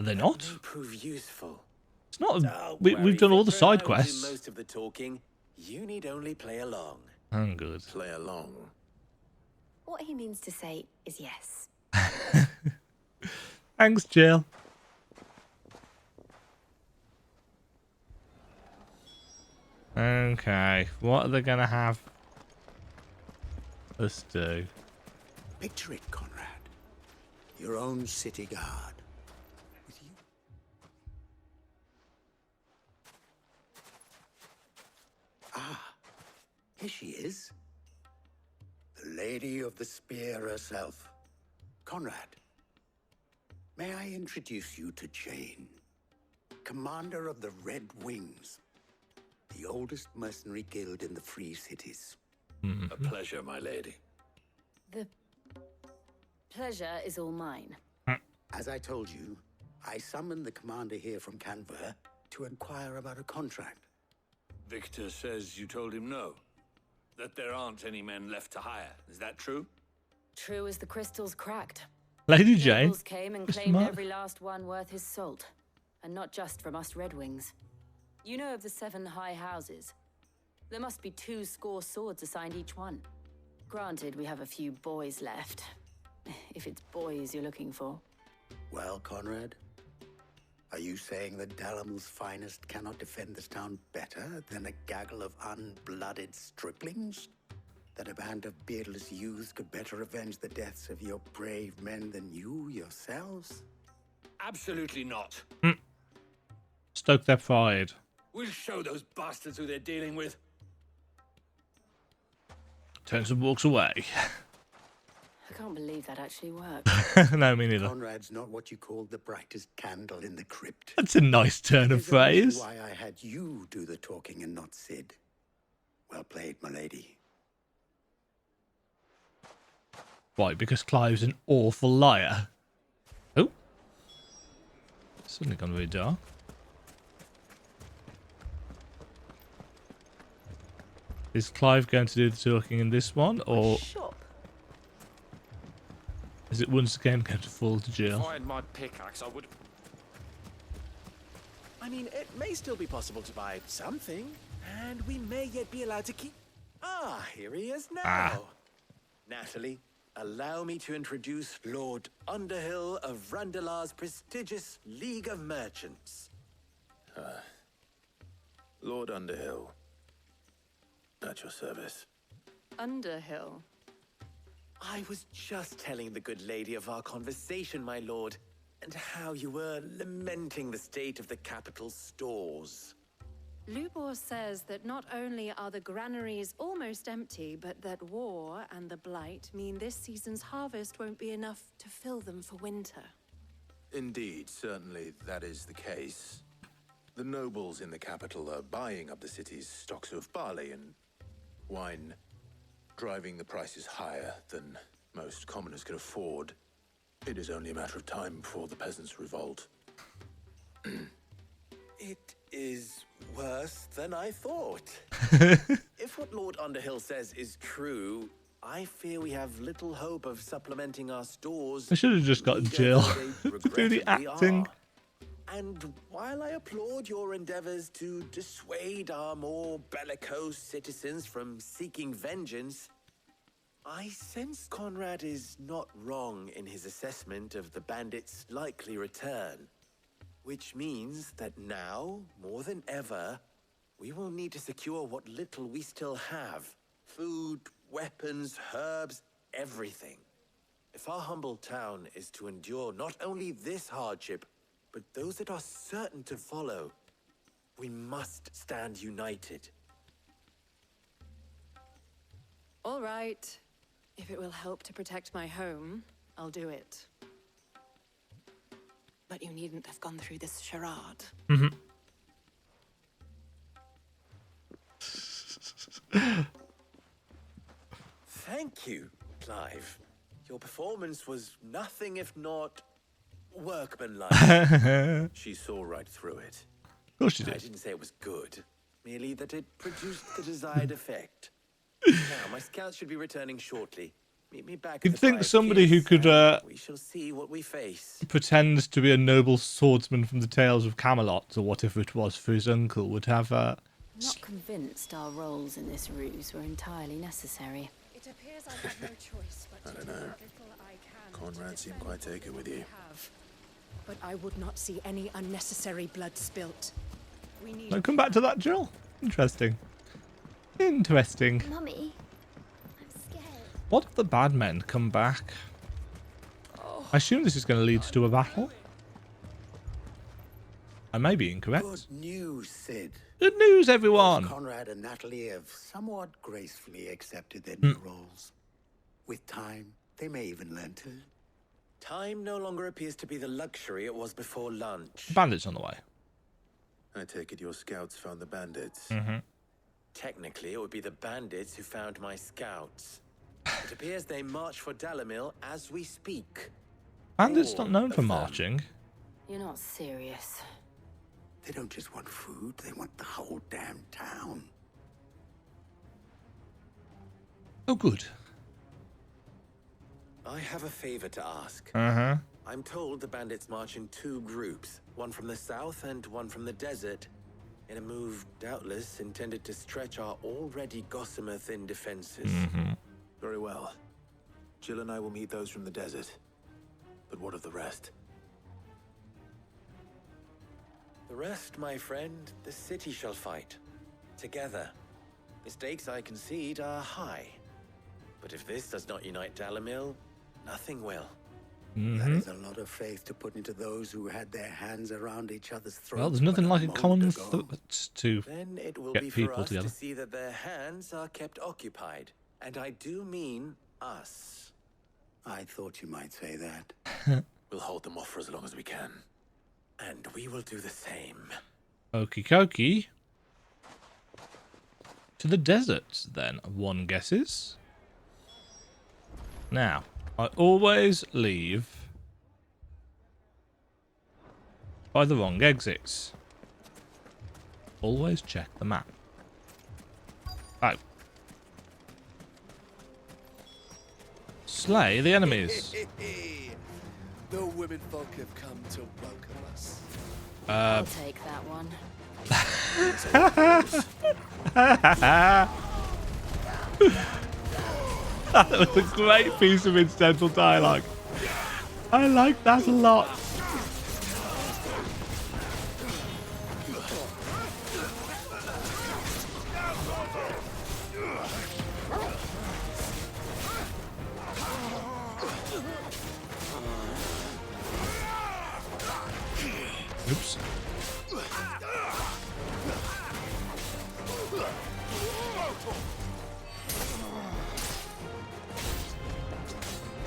Are they
That
not?
may prove useful.
It's not.
Don't
We've
worry,
done all the
Victor,
side
I'll do
quests.
most of the talking. You need only play along.
Oh, good.
Play along.
What he means to say is yes.
Thanks, Jill. Okay, what are they going to have us do?
Picture it, Conrad. Your own city guard. With you. Ah, here she is. The Lady of the Spear herself. Conrad, may I introduce you to Jane, commander of the Red Wings, the oldest mercenary guild in the Free Cities.
A pleasure, my lady.
The pleasure is all mine.
As I told you, I summoned the commander here from Canver to inquire about a contract.
Victor says you told him no. That there aren't any men left to hire. Is that true?
True as the crystals cracked.
Lady Jane.
Nobles came and claimed every last one worth his salt. And not just from us Red Wings. You know of the 7 high houses. There must be 2 swords assigned each one. Granted, we have a few boys left. If it's boys you're looking for.
Well, Conrad, are you saying that Dalamel's finest cannot defend this town better than a gaggle of unblooded striplings? That a band of beardless youths could better avenge the deaths of your brave men than you yourselves?
Absolutely not.
Stoke their pride.
We'll show those bastards who they're dealing with.
Turns and walks away.
I can't believe that actually worked.
No, me neither.
Conrad's not what you called the brightest candle in the crypt.
That's a nice turn of phrase.
Why I had you do the talking and not Sid. Well played, my lady.
Why? Because Clive's an awful liar. Oh. Suddenly gone very dark. Is Clive going to do the talking in this one, or is it once again going to fall to jail?
If I had my pickaxe, I would. I mean, it may still be possible to buy something, and we may yet be allowed to keep. Ah, here he is now. Natalie, allow me to introduce Lord Underhill of Randalar's prestigious League of Merchants.
Lord Underhill. At your service.
Underhill.
I was just telling the good lady of our conversation, my lord, and how you were lamenting the state of the capital's stores.
Lubor says that not only are the granaries almost empty, but that war and the blight mean this season's harvest won't be enough to fill them for winter.
Indeed, certainly that is the case. The nobles in the capital are buying up the city's stocks of barley and wine, driving the prices higher than most commoners can afford. It is only a matter of time before the peasants revolt.
It is worse than I thought. If what Lord Underhill says is true, I fear we have little hope of supplementing our stores.
I should have just got Jill to do the acting.
And while I applaud your endeavors to dissuade our more bellicose citizens from seeking vengeance, I sense Conrad is not wrong in his assessment of the bandits' likely return. Which means that now, more than ever, we will need to secure what little we still have. Food, weapons, herbs, everything. If our humble town is to endure not only this hardship, but those that are certain to follow, we must stand united.
All right. If it will help to protect my home, I'll do it. But you needn't have gone through this charade.
Thank you, Clive. Your performance was nothing if not workmanlike.
She saw right through it.
Of course she did.
I didn't say it was good, merely that it produced the desired effect. Now, my scouts should be returning shortly. Meet me back.
You'd think somebody who could
we shall see what we face.
pretend to be a noble swordsman from the Tales of Camelot or whatever it was for his uncle would have
Not convinced our roles in this ruse were entirely necessary.
It appears I have no choice but
I
to
don't
do
know.
what little I can.
Conrad seemed quite taken with you.
But I would not see any unnecessary blood spilt. We need
Now come back to that, Jill. Interesting. Interesting.
Mummy,
What if the bad men come back? I assume this is going to lead to a battle. I may be incorrect.
Good news, Sid.
Good news, everyone.
Both Conrad and Natalie have somewhat gracefully accepted their new roles. With time, they may even learn to.
Time no longer appears to be the luxury it was before lunch.
Bandits on the way.
I take it your scouts found the bandits.
Technically, it would be the bandits who found my scouts.
It appears they march for Dalimil as we speak.
Bandits not known
All
for
of them.
marching.
You're not serious.
They don't just want food, they want the whole damn town.
Oh, good.
I have a favor to ask.
Uh-huh.
I'm told the bandits march in 2 groups, one from the south and one from the desert, in a move doubtless intended to stretch our already gossamer-thin defenses.
Very well. Jill and I will meet those from the desert. But what of the rest?
The rest, my friend, the city shall fight. Together. The stakes, I concede, are high. But if this does not unite Dalimil, nothing will.
That is a lot of faith to put into those who had their hands around each other's throats.
Well, there's nothing like a common
moment ago.
to
Then it will
get
be for
people
us
together.
to see that their hands are kept occupied. And I do mean us.
I thought you might say that.
We'll hold them off for as long as we can.
And we will do the same.
Okie dokie. To the desert, then, one guesses. Now, I always leave by the wrong exits. Always check the map. Oh. Slay the enemies.
The women folk have come to welcome us.
I'll take that one.
That was a great piece of incidental dialogue. I like that a lot. Oops.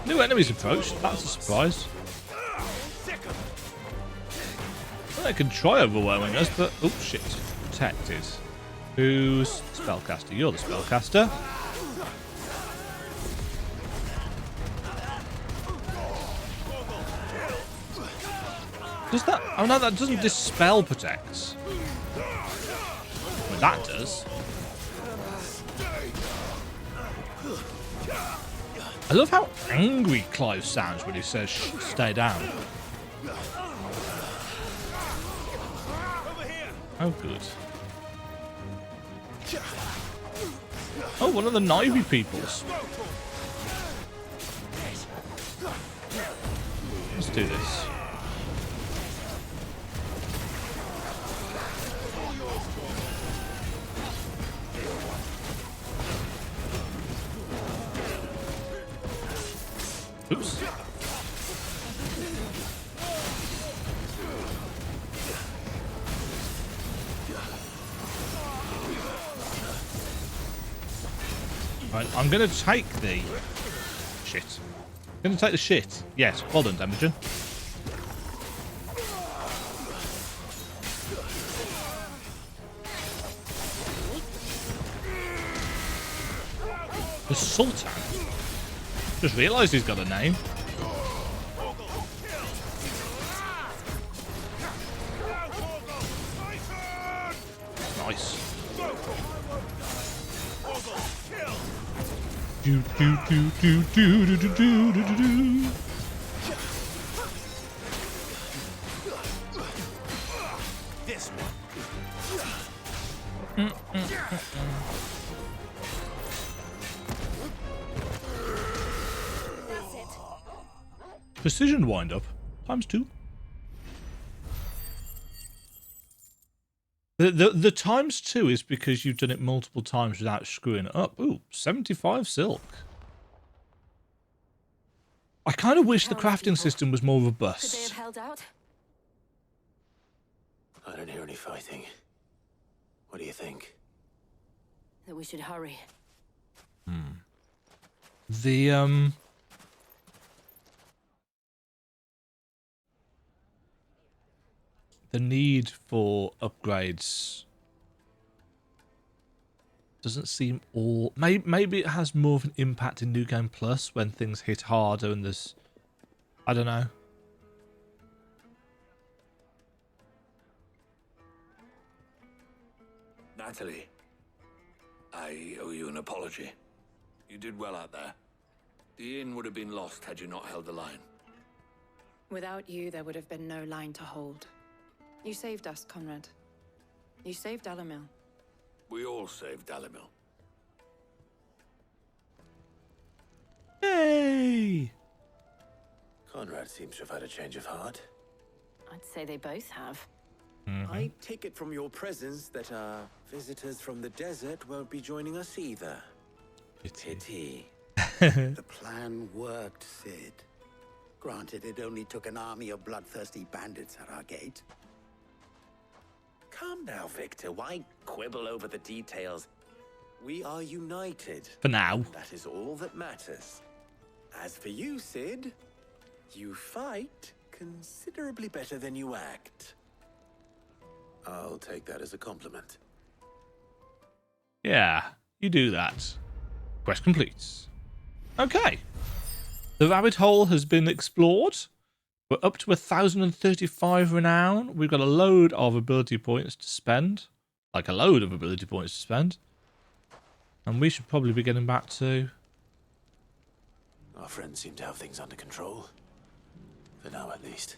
New enemies approach. That's a surprise. Well, they can try overwhelming us, but oh shit! Protected. Who's the spellcaster? You're the spellcaster. Does that? Oh no, that doesn't dispel protects. Well, that does. I love how angry Clive sounds when he says, "Shh, stay down." Oh, good. Oh, one of the Nivy peoples. Let's do this. Oops. Right, I'm going to take the shit. I'm going to take the shit. Yes, well done, Demajen. The Sultan? Just realised he's got a name. Nice. Do do do do do do do do do do.
This one.
Precision wind-up ×2. The ×2 is because you've done it multiple times without screwing it up. Ooh, 75 silk. I kind of wish the crafting system was more
Could they
robust.
have held out?
I don't hear any fighting. What do you think?
That we should hurry.
The need for upgrades Doesn't seem all... Maybe it has more of an impact in New Game Plus when things hit harder and there's... I don't know.
Natalie, I owe you an apology. You did well out there. The inn would have been lost had you not held the line.
Without you, there would have been no line to hold. You saved us, Conrad. You saved Dalimil.
We all saved Dalimil.
Yay!
Conrad seems to have had a change of heart.
I'd say they both have.
I take it from your presence that our visitors from the desert won't be joining us either. Pity.
The plan worked, Sid. Granted, it only took an army of bloodthirsty bandits at our gate.
Calm now, Victor. Why quibble over the details? We are united.
For now.
That is all that matters. As for you, Sid, you fight considerably better than you act.
I'll take that as a compliment.
Yeah, you do that. Quest complete. Okay. The rabbit hole has been explored. We're up to 1,035 renown. We've got a load of ability points to spend. Like a load of ability points to spend. And we should probably be getting back to...
Our friends seem to have things under control. For now, at least.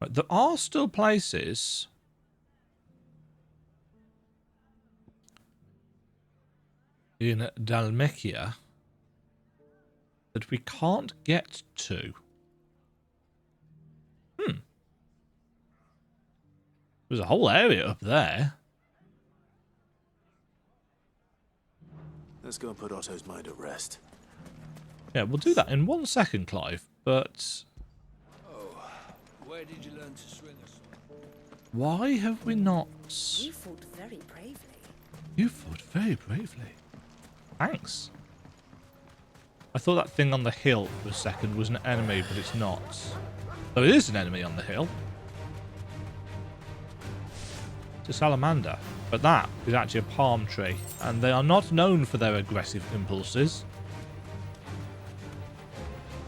Right, there are still places... in Dhalmekia that we can't get to. There's a whole area up there.
Let's go and put Otto's mind at rest.
Yeah, we'll do that in 1 second, Clive, but...
Oh, where did you learn to swing a sword?
Why have we not...
You fought very bravely.
You fought very bravely. Thanks. I thought that thing on the hill for a second was an enemy, but it's not. Though it is an enemy on the hill. It's a salamander. But that is actually a palm tree. And they are not known for their aggressive impulses.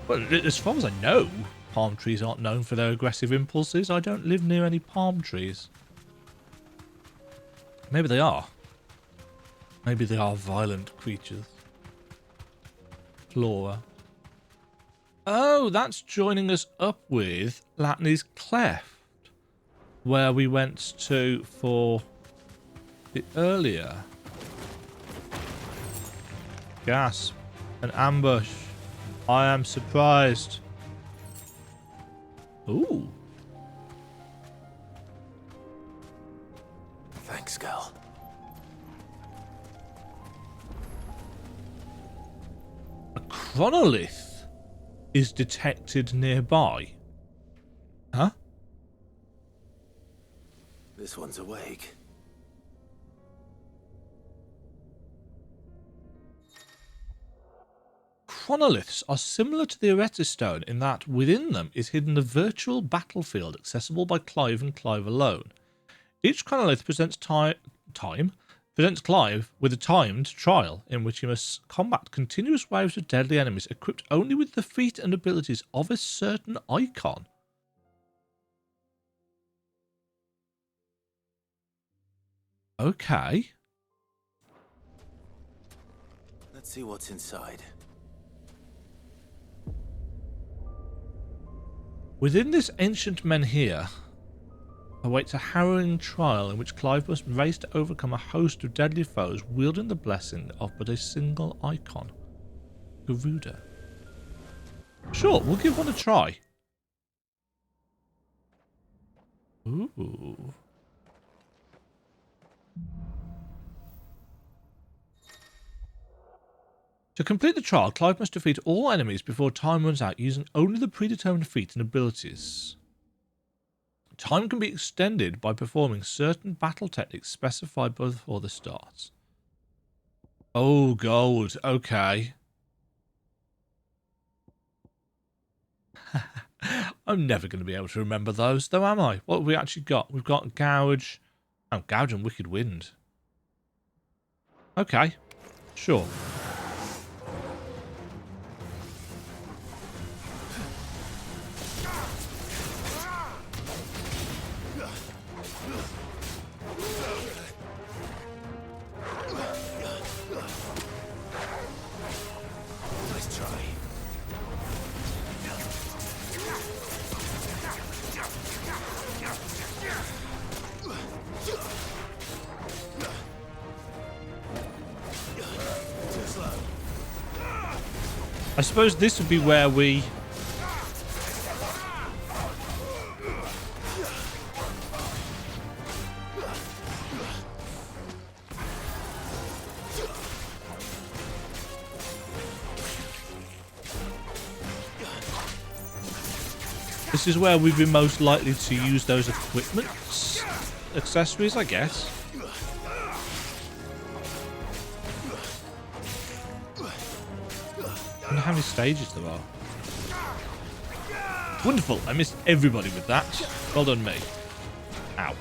Well, as far as I know, palm trees aren't known for their aggressive impulses. I don't live near any palm trees. Maybe they are. Maybe they are violent creatures. Flora. Oh, that's joining us up with Latney's Cleft, where we went to for the earlier. Gasp. An ambush. I am surprised. Ooh.
Thanks, Gal.
A chronolith is detected nearby. Huh?
This one's awake.
Chronoliths are similar to the Eretistone in that within them is hidden a virtual battlefield accessible by Clive and Clive alone. Each chronolith presents presents Clive with a timed trial in which he must combat continuous waves of deadly enemies equipped only with the feat and abilities of a certain icon. Okay.
Let's see what's inside.
Within this ancient menhir awaits a harrowing trial in which Clive must race to overcome a host of deadly foes wielding the blessing of but a single icon. Garuda. Sure, we'll give one a try. Ooh. To complete the trial, Clive must defeat all enemies before time runs out using only the predetermined feats and abilities. Time can be extended by performing certain battle techniques specified before the start. Oh, gold. Okay. I'm never going to be able to remember those, though, am I? What have we actually got? We've got Gouge. Oh, Gouge and Wicked Wind. Okay. Sure.
Nice try.
I suppose this would be where we... This is where we'd be most likely to use those equipments, accessories, I guess. I wonder how many stages there are. Wonderful. I missed everybody with that. Well done, me. Ow.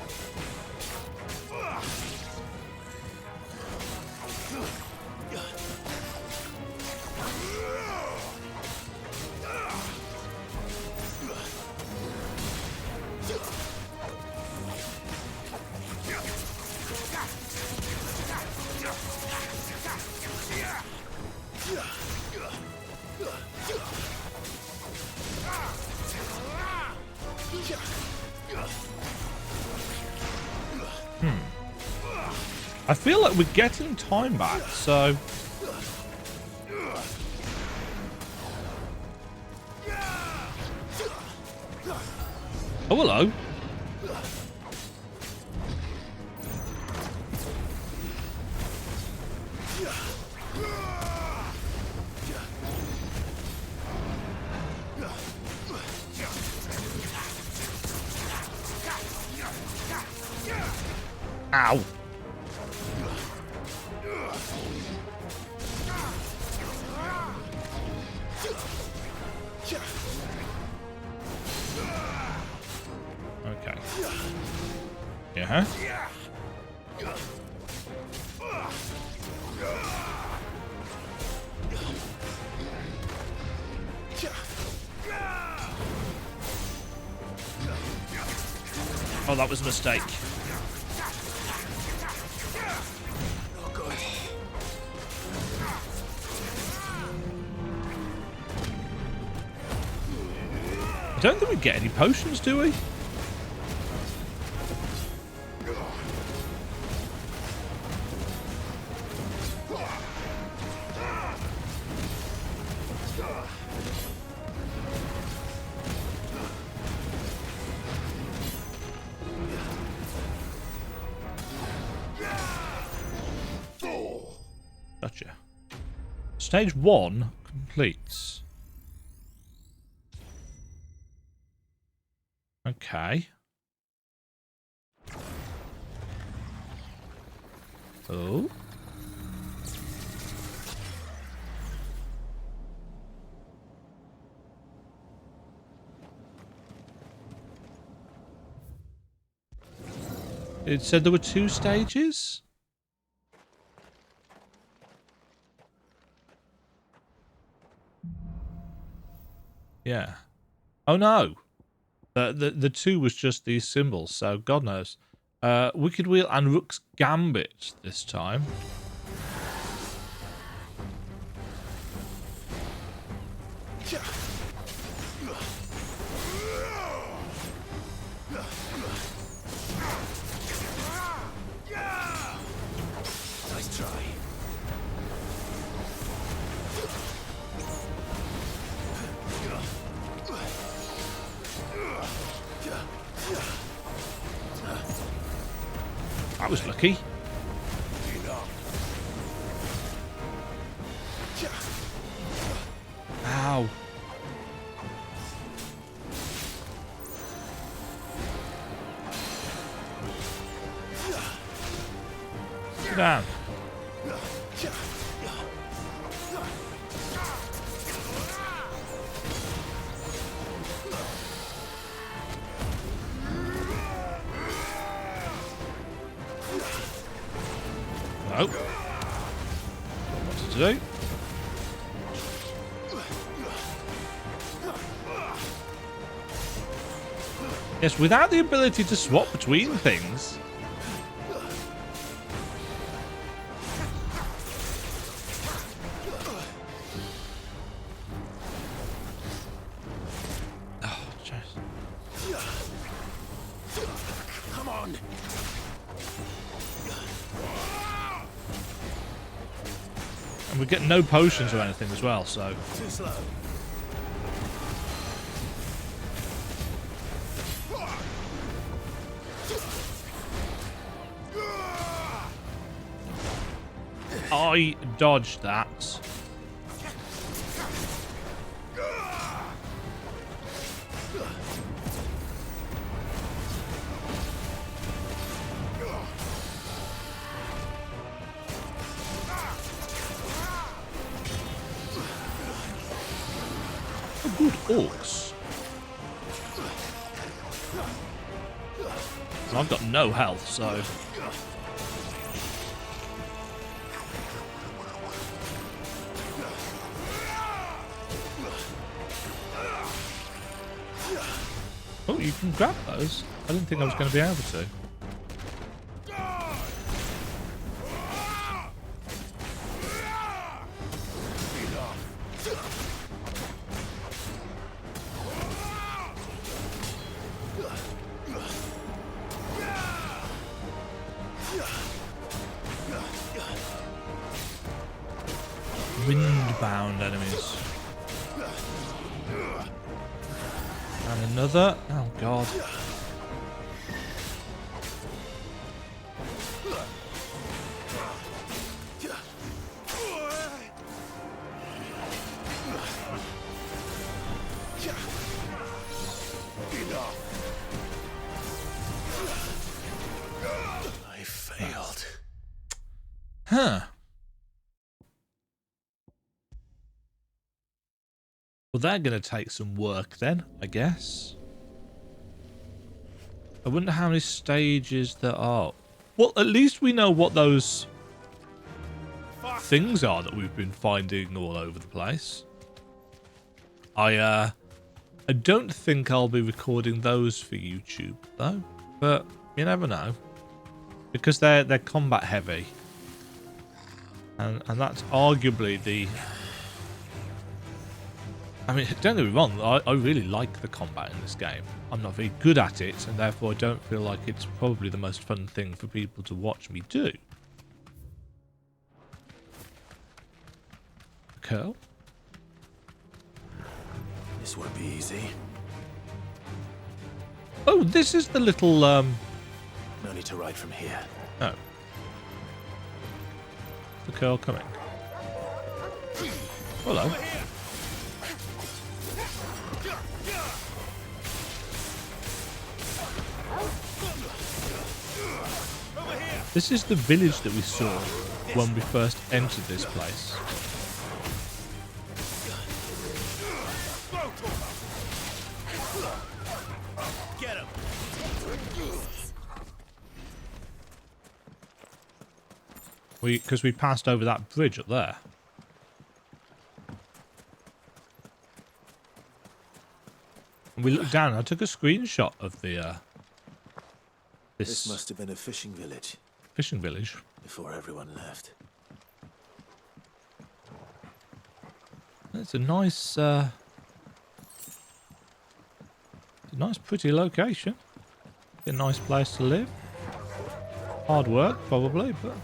I feel like we're getting time back, so... Oh, hello. Ow. Okay. Yeah. Oh, that was a mistake. I don't think we get any potions, do we? Gotcha. Stage 1 completes. Okay. Oh. It said there were 2 stages? Yeah. Oh no. The 2 was just these symbols, so God knows. Wicked Wheel and Rook's Gambit this time.
Nice try.
That was lucky. Ow. Sit down. Nope. to do. Yes, without the ability to swap between things. Oh, jeez.
Come on.
And we get no potions or anything as well, so.
Too slow.
I dodged that. Oh, good orcs. I've got no health, so. Oh, you can grab those? I didn't think I was going to be able to. Windbound enemies. And another. Oh, God.
I failed.
Huh. Well, they're going to take some work then, I guess. I wonder how many stages there are. Well, at least we know what those things are that we've been finding all over the place. I don't think I'll be recording those for YouTube, though. But you never know. Because they're combat heavy. And that's arguably the... I mean, don't get me wrong, I really like the combat in this game. I'm not very good at it, and therefore I don't feel like it's probably the most fun thing for people to watch me do. Curl?
This won't be easy.
Oh, this is the little,
No need to ride from here.
Oh. The curl coming. Hello. This is the village that we saw when we first entered this place.
Get him.
Because we passed over that bridge up there. And we looked down and I took a screenshot of the
This must have been a fishing village.
Fishing village.
Before everyone left.
It's a nice, pretty location. A nice place to live. Hard work, probably, but.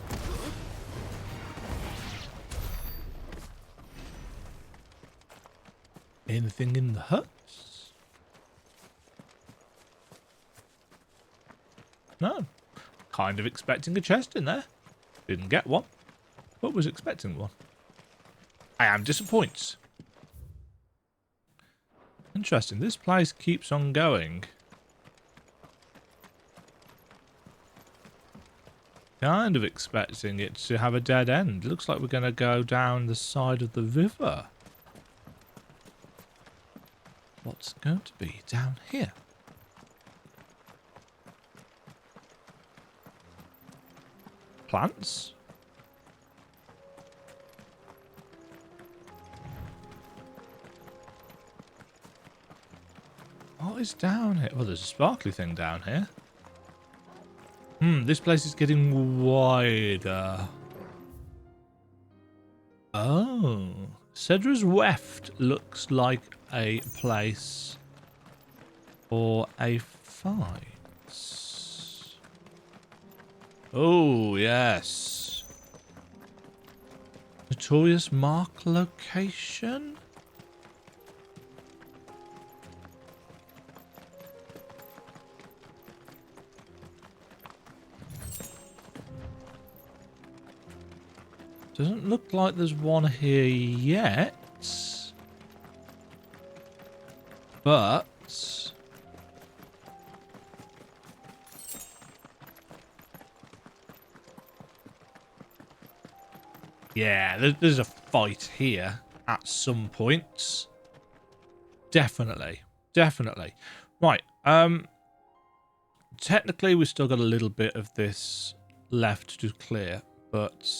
Anything in the huts? No. Kind of expecting a chest in there. Didn't get one, but was expecting one. I am disappointed. Interesting. This place keeps on going. Kind of expecting it to have a dead end. Looks like we're going to go down the side of the river. What's going to be down here? Plants? What is down here? Well, there's a sparkly thing down here. This place is getting wider. Oh. Cedra's Weft looks like a place for a fight. Oh, yes. Notorious Mark location? Doesn't look like there's one here yet. But yeah, there's a fight here at some point. Definitely. Definitely. Right. Technically we've still got a little bit of this left to clear, but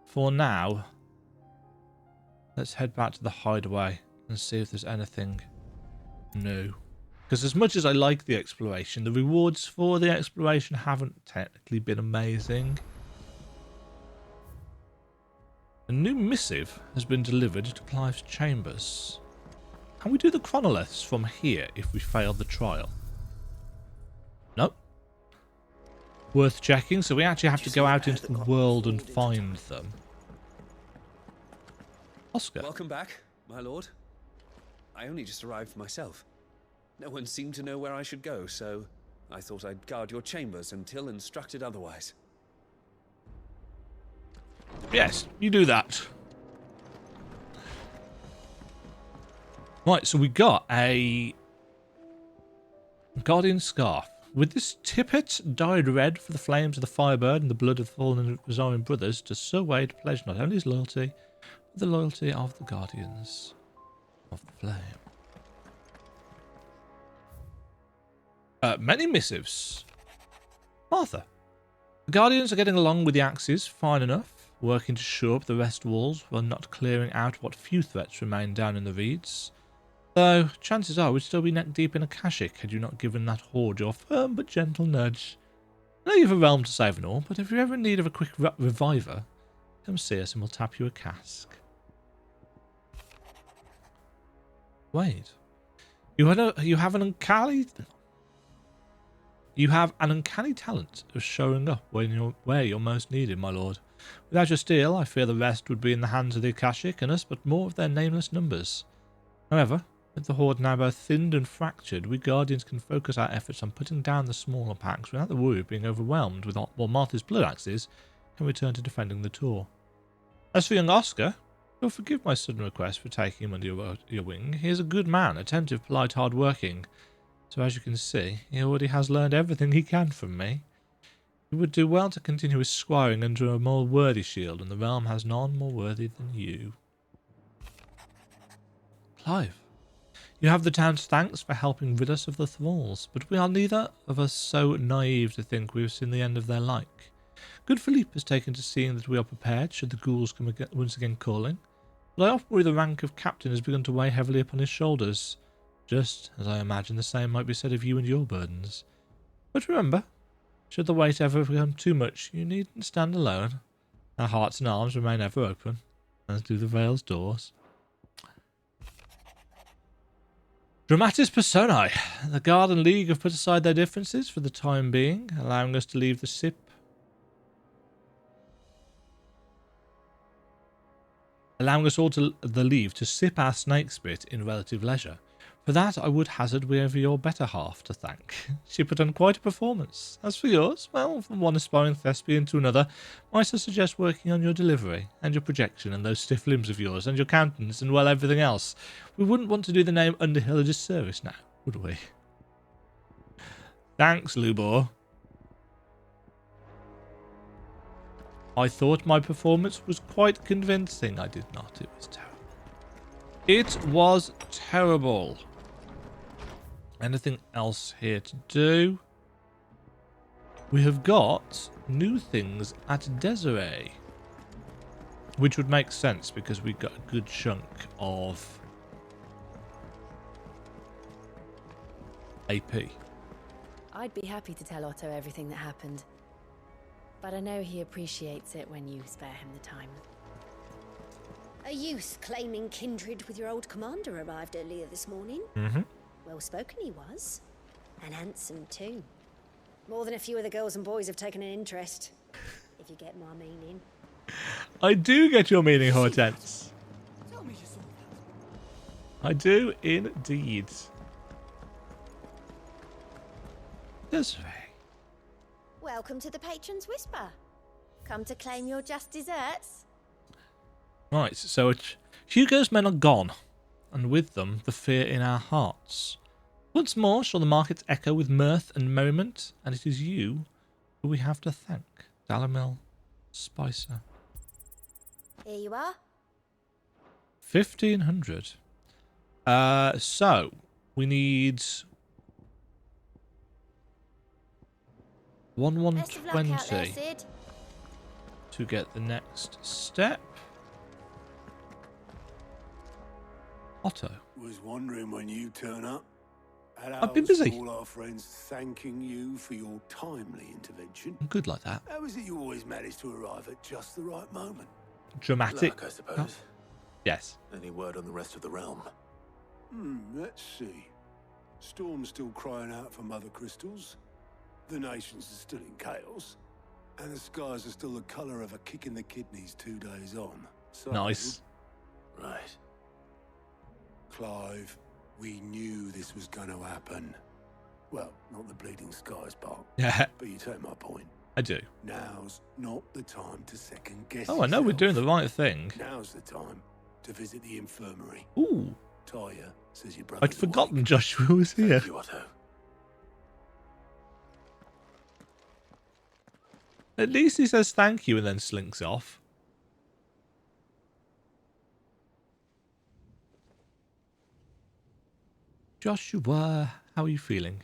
for now, let's head back to the Hideaway and see if there's anything new. Because as much as I like the exploration, the rewards for the exploration haven't technically been amazing. A new missive has been delivered to Clive's chambers. Can we do the chronoliths from here if we fail the trial? Nope. Worth checking, so we actually have to go out into the world and find them. Oscar.
Welcome back, my lord. I only just arrived myself. No one seemed to know where I should go, so I thought I'd guard your chambers until instructed otherwise.
Yes, you do that. Right, so we got a Guardian Scarf. With this tippet dyed red for the flames of the Firebird and the blood of the fallen Renown brothers, to Sir Wade pledge not only his loyalty, but the loyalty of the Guardians of the Flame. Many missives. Martha. The Guardians are getting along with the Axes fine enough, working to shore up the rest walls while not clearing out what few threats remain down in the reeds. Though, chances are we'd still be neck deep in Akashic had you not given that horde your firm but gentle nudge. I know you have a realm to save and all, but if you're ever in need of a quick reviver, come see us and we'll tap you a cask. Wait. You have an uncanny talent of showing up where you're most needed, my lord. Without your steel, I fear the rest would be in the hands of the Akashic and us but more of their nameless numbers. However, with the horde now both thinned and fractured, we Guardians can focus our efforts on putting down the smaller packs without the worry of being overwhelmed with while Martha's blood axes can return to defending the Tor. As for young Oscar, you'll forgive my sudden request for taking him under your wing. He is a good man, attentive, polite, hard-working. So as you can see, he already has learned everything he can from me. He would do well to continue his squiring under a more worthy shield, and the realm has none more worthy than you. Clive, you have the town's thanks for helping rid us of the thralls, but we are neither of us so naive to think we have seen the end of their like. Good Philippe has taken to seeing that we are prepared should the ghouls come once again calling, but I often worry the rank of captain has begun to weigh heavily upon his shoulders, just as I imagine the same might be said of you and your burdens. But remember, should the weight ever become too much, you needn't stand alone. Our hearts and arms remain ever open, as do the Vale's doors. Dramatis Personae. The Guard and League have put aside their differences for the time being, allowing us to leave the sip. Allowing us all to the leave to sip our snake spit in relative leisure. For that, I would hazard we have your better half to thank. She put on quite a performance. As for yours, well, from one aspiring thespian to another, might I suggest working on your delivery, and your projection, and those stiff limbs of yours, and your countenance, and well, everything else. We wouldn't want to do the name Underhill a disservice now, would we? Thanks, Lubor. I thought my performance was quite convincing. I did not. It was terrible. It was terrible. Anything else here to do? We have got new things at Desiree, which would make sense because we got a good chunk of AP.
I'd be happy to tell Otto everything that happened. But I know he appreciates it when you spare him the time.
A youth claiming kindred with your old commander arrived earlier this morning.
Mm-hmm.
Well spoken he was. And handsome too. More than a few of the girls and boys have taken an interest. If you get my meaning.
I do get your meaning, Hortense. I do indeed. Desiree.
Welcome to the Patron's Whisper. Come to claim your just desserts.
Right, so Hugo's men are gone, and with them the fear in our hearts. Once more shall the markets echo with mirth and merriment, and it is you who we have to thank. Dalamil Spicer.
Here you are.
1,500. So we need
Best of luck out there,
120
Sid.
to get the next step. Otto.
Was wondering when you turn up.
I've been busy.
All our friends thanking you for your timely intervention.
I'm good like that.
How is it you always manage to arrive at just the right moment?
Dramatic.
Luck, I suppose.
Oh. Yes.
Any word on the rest of the realm?
Let's see. Storm's still crying out for Mothercrystals. The nations are still in chaos. And the skies are still the colour of a kick in the kidneys 2 days on. So,
Nice.
Right.
Clive, we knew this was going to happen. Well, not the bleeding skies part.
Yeah.
But you take my point.
I do.
Now's not the time to second guess.
Oh, I know we're doing the right thing.
Now's the time to visit the infirmary.
Ooh.
Talia says your brother.
I'd forgotten Joshua was here.
Thank you, Otto.
At least he says thank you and then slinks off. Joshua, how are you feeling?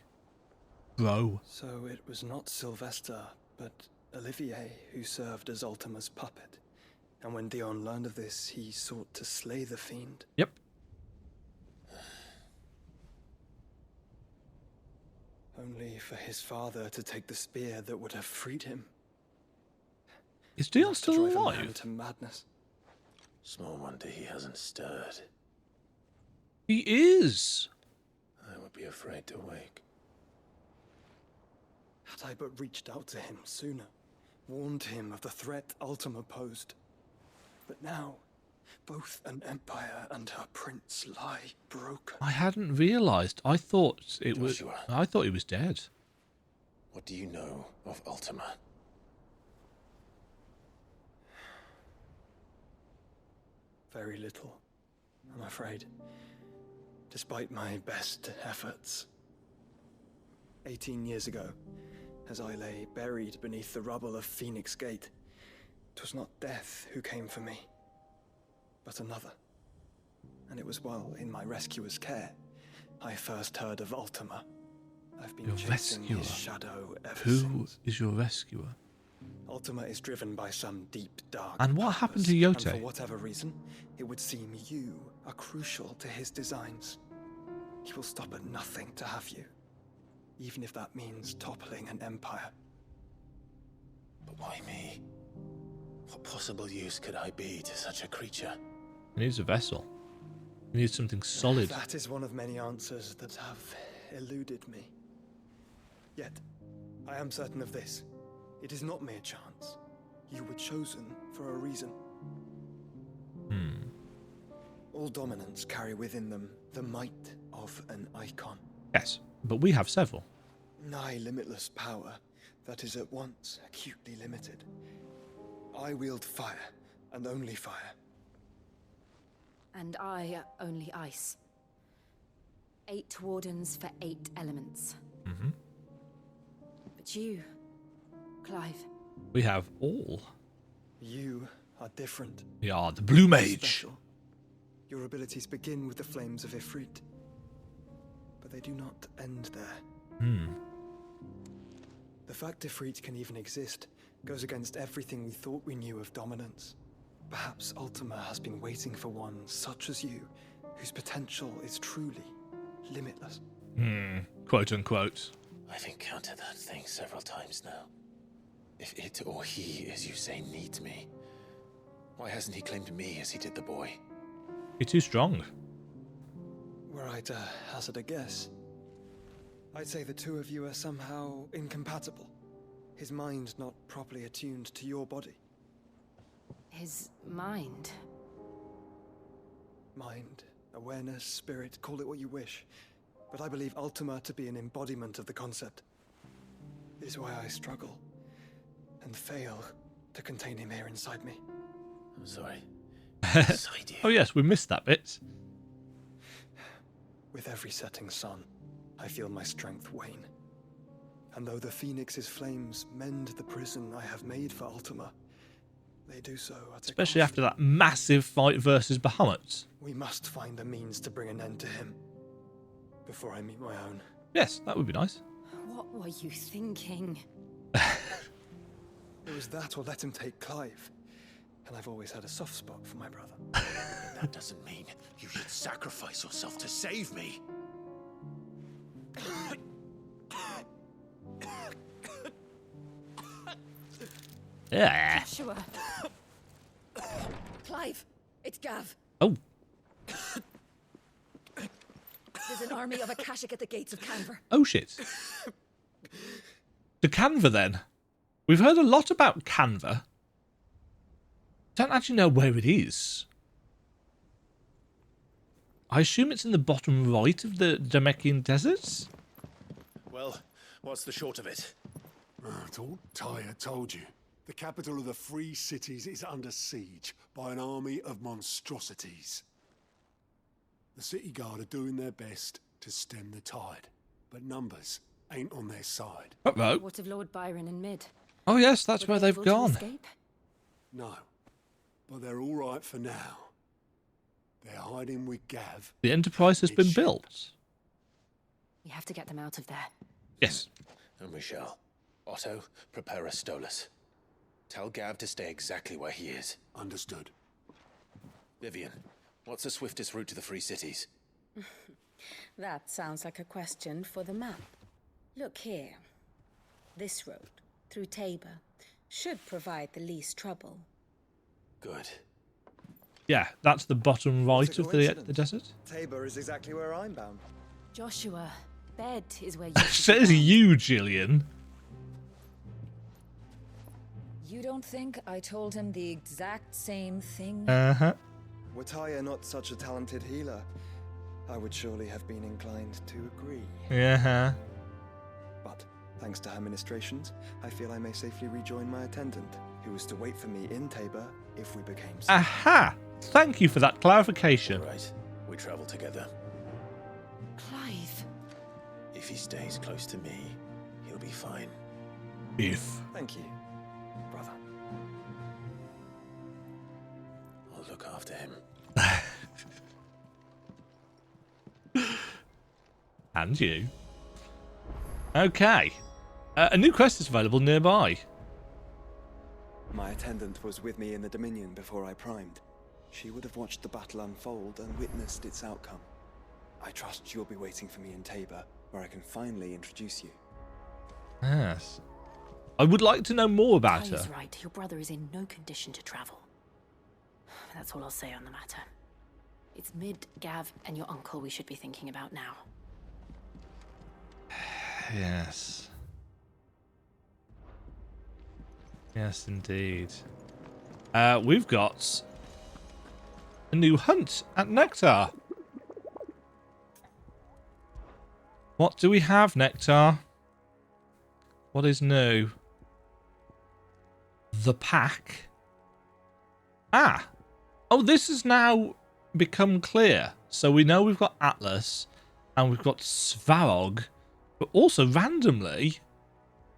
Bro.
So it was not Sylvester, but Olivier who served as Ultima's puppet. And when Dione learned of this, he sought to slay the fiend.
Yep.
Only for his father to take the spear that would have freed him.
Is Dione still
Drive a man
alive?
to madness.
Small wonder he hasn't stirred.
He is.
I would be afraid to wake.
Had I but reached out to him sooner, warned him of the threat Ultima posed. But now, both an empire and her prince lie broken.
I hadn't realised. I thought it was.
Joshua.
I thought he was dead.
What do you know of Ultima?
Very little, I'm afraid. Despite my best efforts. 18 years ago, as I lay buried beneath the rubble of Phoenix Gate, 'twas not death who came for me, but another. And it was while in my rescuer's care, I first heard of Ultima. I've been
Your
chasing
rescuer?
his shadow ever
Who
since.
is your rescuer?
Ultima is driven by some deep, dark
And what happened to
purpose,
Yote?
And for whatever reason, it would seem you are crucial to his designs. He will stop at nothing to have you, even if that means toppling an empire.
But why me? What possible use could I be to such a creature?
He needs a vessel. He needs something solid.
That is one of many answers that have eluded me. Yet, I am certain of this. It is not mere chance. You were chosen for a reason. All dominants carry within them the might of an icon.
Yes, but we have several.
Nigh limitless power that is at once acutely limited. I wield fire, and only fire.
And I only ice. 8 wardens for 8 elements.
Mm-hmm.
But you, Clive.
We have all.
You are different.
We are the Blue Mage.
Special. Your abilities begin with the flames of Ifrit, but they do not end there. The fact Ifrit can even exist goes against everything we thought we knew of dominance. Perhaps Ultima has been waiting for one such as you, whose potential is truly limitless.
Quote unquote.
I've encountered that thing several times now. If it or he, as you say, needs me, why hasn't he claimed me as he did the boy?
You're too strong.
Were I to hazard a guess, I'd say the two of you are somehow incompatible. His mind not properly attuned to your body.
His mind?
Mind, awareness, spirit, call it what you wish. But I believe Ultima to be an embodiment of the concept. It is why I struggle and fail to contain him here inside me.
I'm sorry.
Oh yes, we missed that bit.
With every setting sun, I feel my strength wane. And though the Phoenix's flames mend the prison I have made for Ultima, they do so at
Especially after that massive fight versus Bahamut.
We must find a means to bring an end to him before I meet my own.
Yes, that would be nice.
What were you thinking?
It was that or let him take Clive. And I've always had a soft spot for my brother.
That doesn't mean you should sacrifice yourself to save me.
Yeah.
Joshua.
Clive, it's Gav.
Oh.
There's an army of Akashic at the gates of Canver.
Oh shit. The Canva then. We've heard a lot about Canva. Don't actually know where it is. I assume it's in the bottom right of the Dhalmekian deserts?
Well, what's the short of it?
It's all Tyre told you. The capital of the Free Cities is under siege by an army of monstrosities. The city guard are doing their best to stem the tide, but numbers ain't on their side.
Uh-oh.
What of Lord Byron and Mid?
Oh yes, that's
Were
where
they
they've
able to
gone.
escape?
No, but they're all right for now. They're hiding with Gav.
The Enterprise has been built.
We have to get them out of there.
Yes.
And we shall. Otto, prepare a Stolas. Tell Gav to stay exactly where he is.
Understood.
Vivian, what's the swiftest route to the Free Cities?
That sounds like a question for the map. Look here. This road, through Tabor, should provide the least trouble.
Good.
Yeah, that's the bottom right of the desert.
Tabor is exactly where I'm bound.
Joshua, bed is where you
Says you, Gillian.
You don't think I told him the exact same thing?
Uh-huh.
Were Tyre not such a talented healer, I would surely have been inclined to agree.
Uh-huh.
But, thanks to her ministrations, I feel I may safely rejoin my attendant, who was to wait for me in Tabor if we became sick.
Aha! Thank you for that clarification.
Right, we travel together.
Clive.
If he stays close to me, he'll be fine.
If.
Thank you, brother.
I'll look after him.
And you. Okay. A new quest is available nearby.
My attendant was with me in the Dominion before I primed. She would have watched the battle unfold and witnessed its outcome. I trust you'll be waiting for me in Tabor, where I can finally introduce you.
Yes. I would like to know more about her.
Ty's right. Your brother is in no condition to travel. That's all I'll say on the matter. It's Mid, Gav, and your uncle we should be thinking about now.
Yes. Yes, indeed. We've got a new hunt at Nectar. What do we have, Nectar? What is new? The pack. Ah. Oh, this has now become clear. So we know we've got Atlas and we've got Svarog. But also, randomly,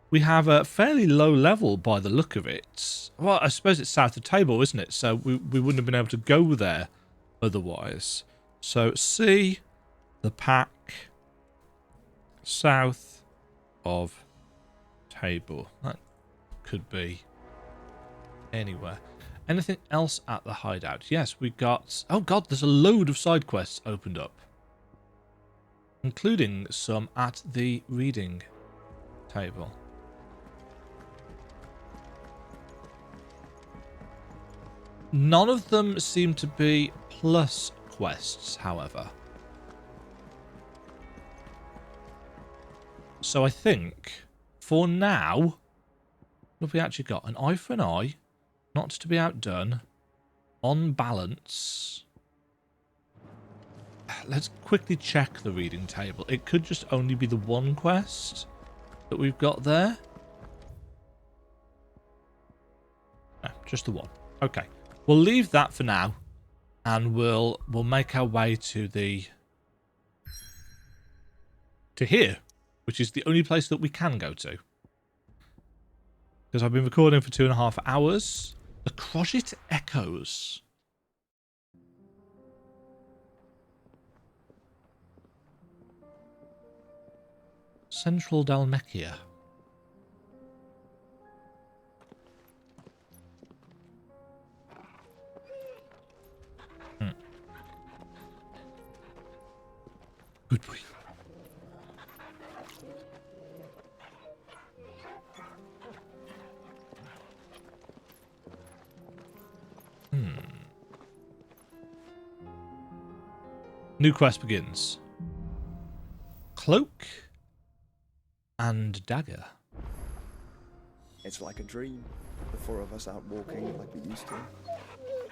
we have a fairly low level by the look of it. Well, I suppose it's south of Tabor, isn't it? So we wouldn't have been able to go there otherwise. So, see the pack south of Tabor. That could be anywhere. Anything else at the hideout? Yes, we got... Oh, God, there's a load of side quests opened up. including some at the reading table. None of them seem to be plus quests, however. So I think, for now, what have we actually got? An eye for an eye, not to be outdone, on balance. Let's quickly check the reading table. It could just only be the one quest that we've got there. No, just the one. Okay. We'll leave that for now, and we'll make our way to here, which is the only place that we can go to. Because I've been recording for 2.5 hours. The Krozjit Echoes. Central Dhalmekia. Good boy. New quest begins. Cloak and dagger.
It's like a dream. The four of us out walking like we used to.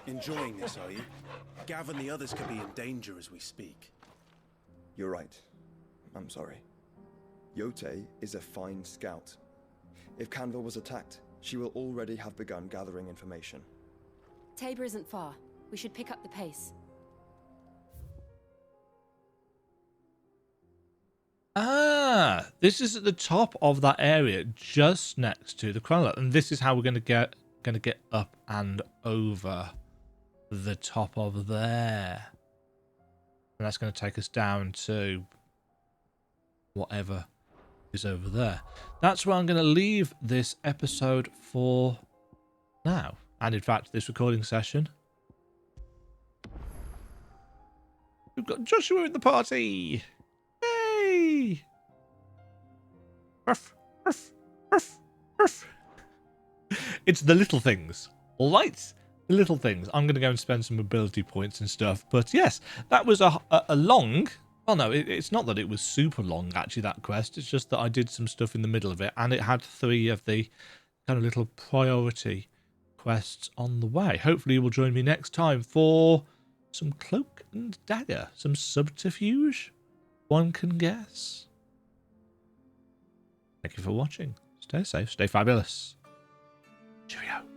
Enjoying this, are you? Gav and the others could be in danger as we speak.
You're right. I'm sorry. Yote is a fine scout. If Canva was attacked, she will already have begun gathering information.
Tabor isn't far. We should pick up the pace.
Ah, this is at the top of that area, just next to the Chronolith, and this is how we're going to get up and over the top of there. And that's going to take us down to whatever is over there. That's where I'm going to leave this episode for now, and in fact, this recording session. We've got Joshua in the party. Yay! Ruff, ruff, ruff, ruff. It's the little things, all right? The little things. I'm going to go and spend some ability points and stuff. But yes, that was a long... Well, no, it's not that it was super long, actually, that quest. It's just that I did some stuff in the middle of it, and it had 3 of the kind of little priority quests on the way. Hopefully you will join me next time for some cloak and dagger, some subterfuge, one can guess. Thank you for watching. Stay safe, stay fabulous. Cheerio.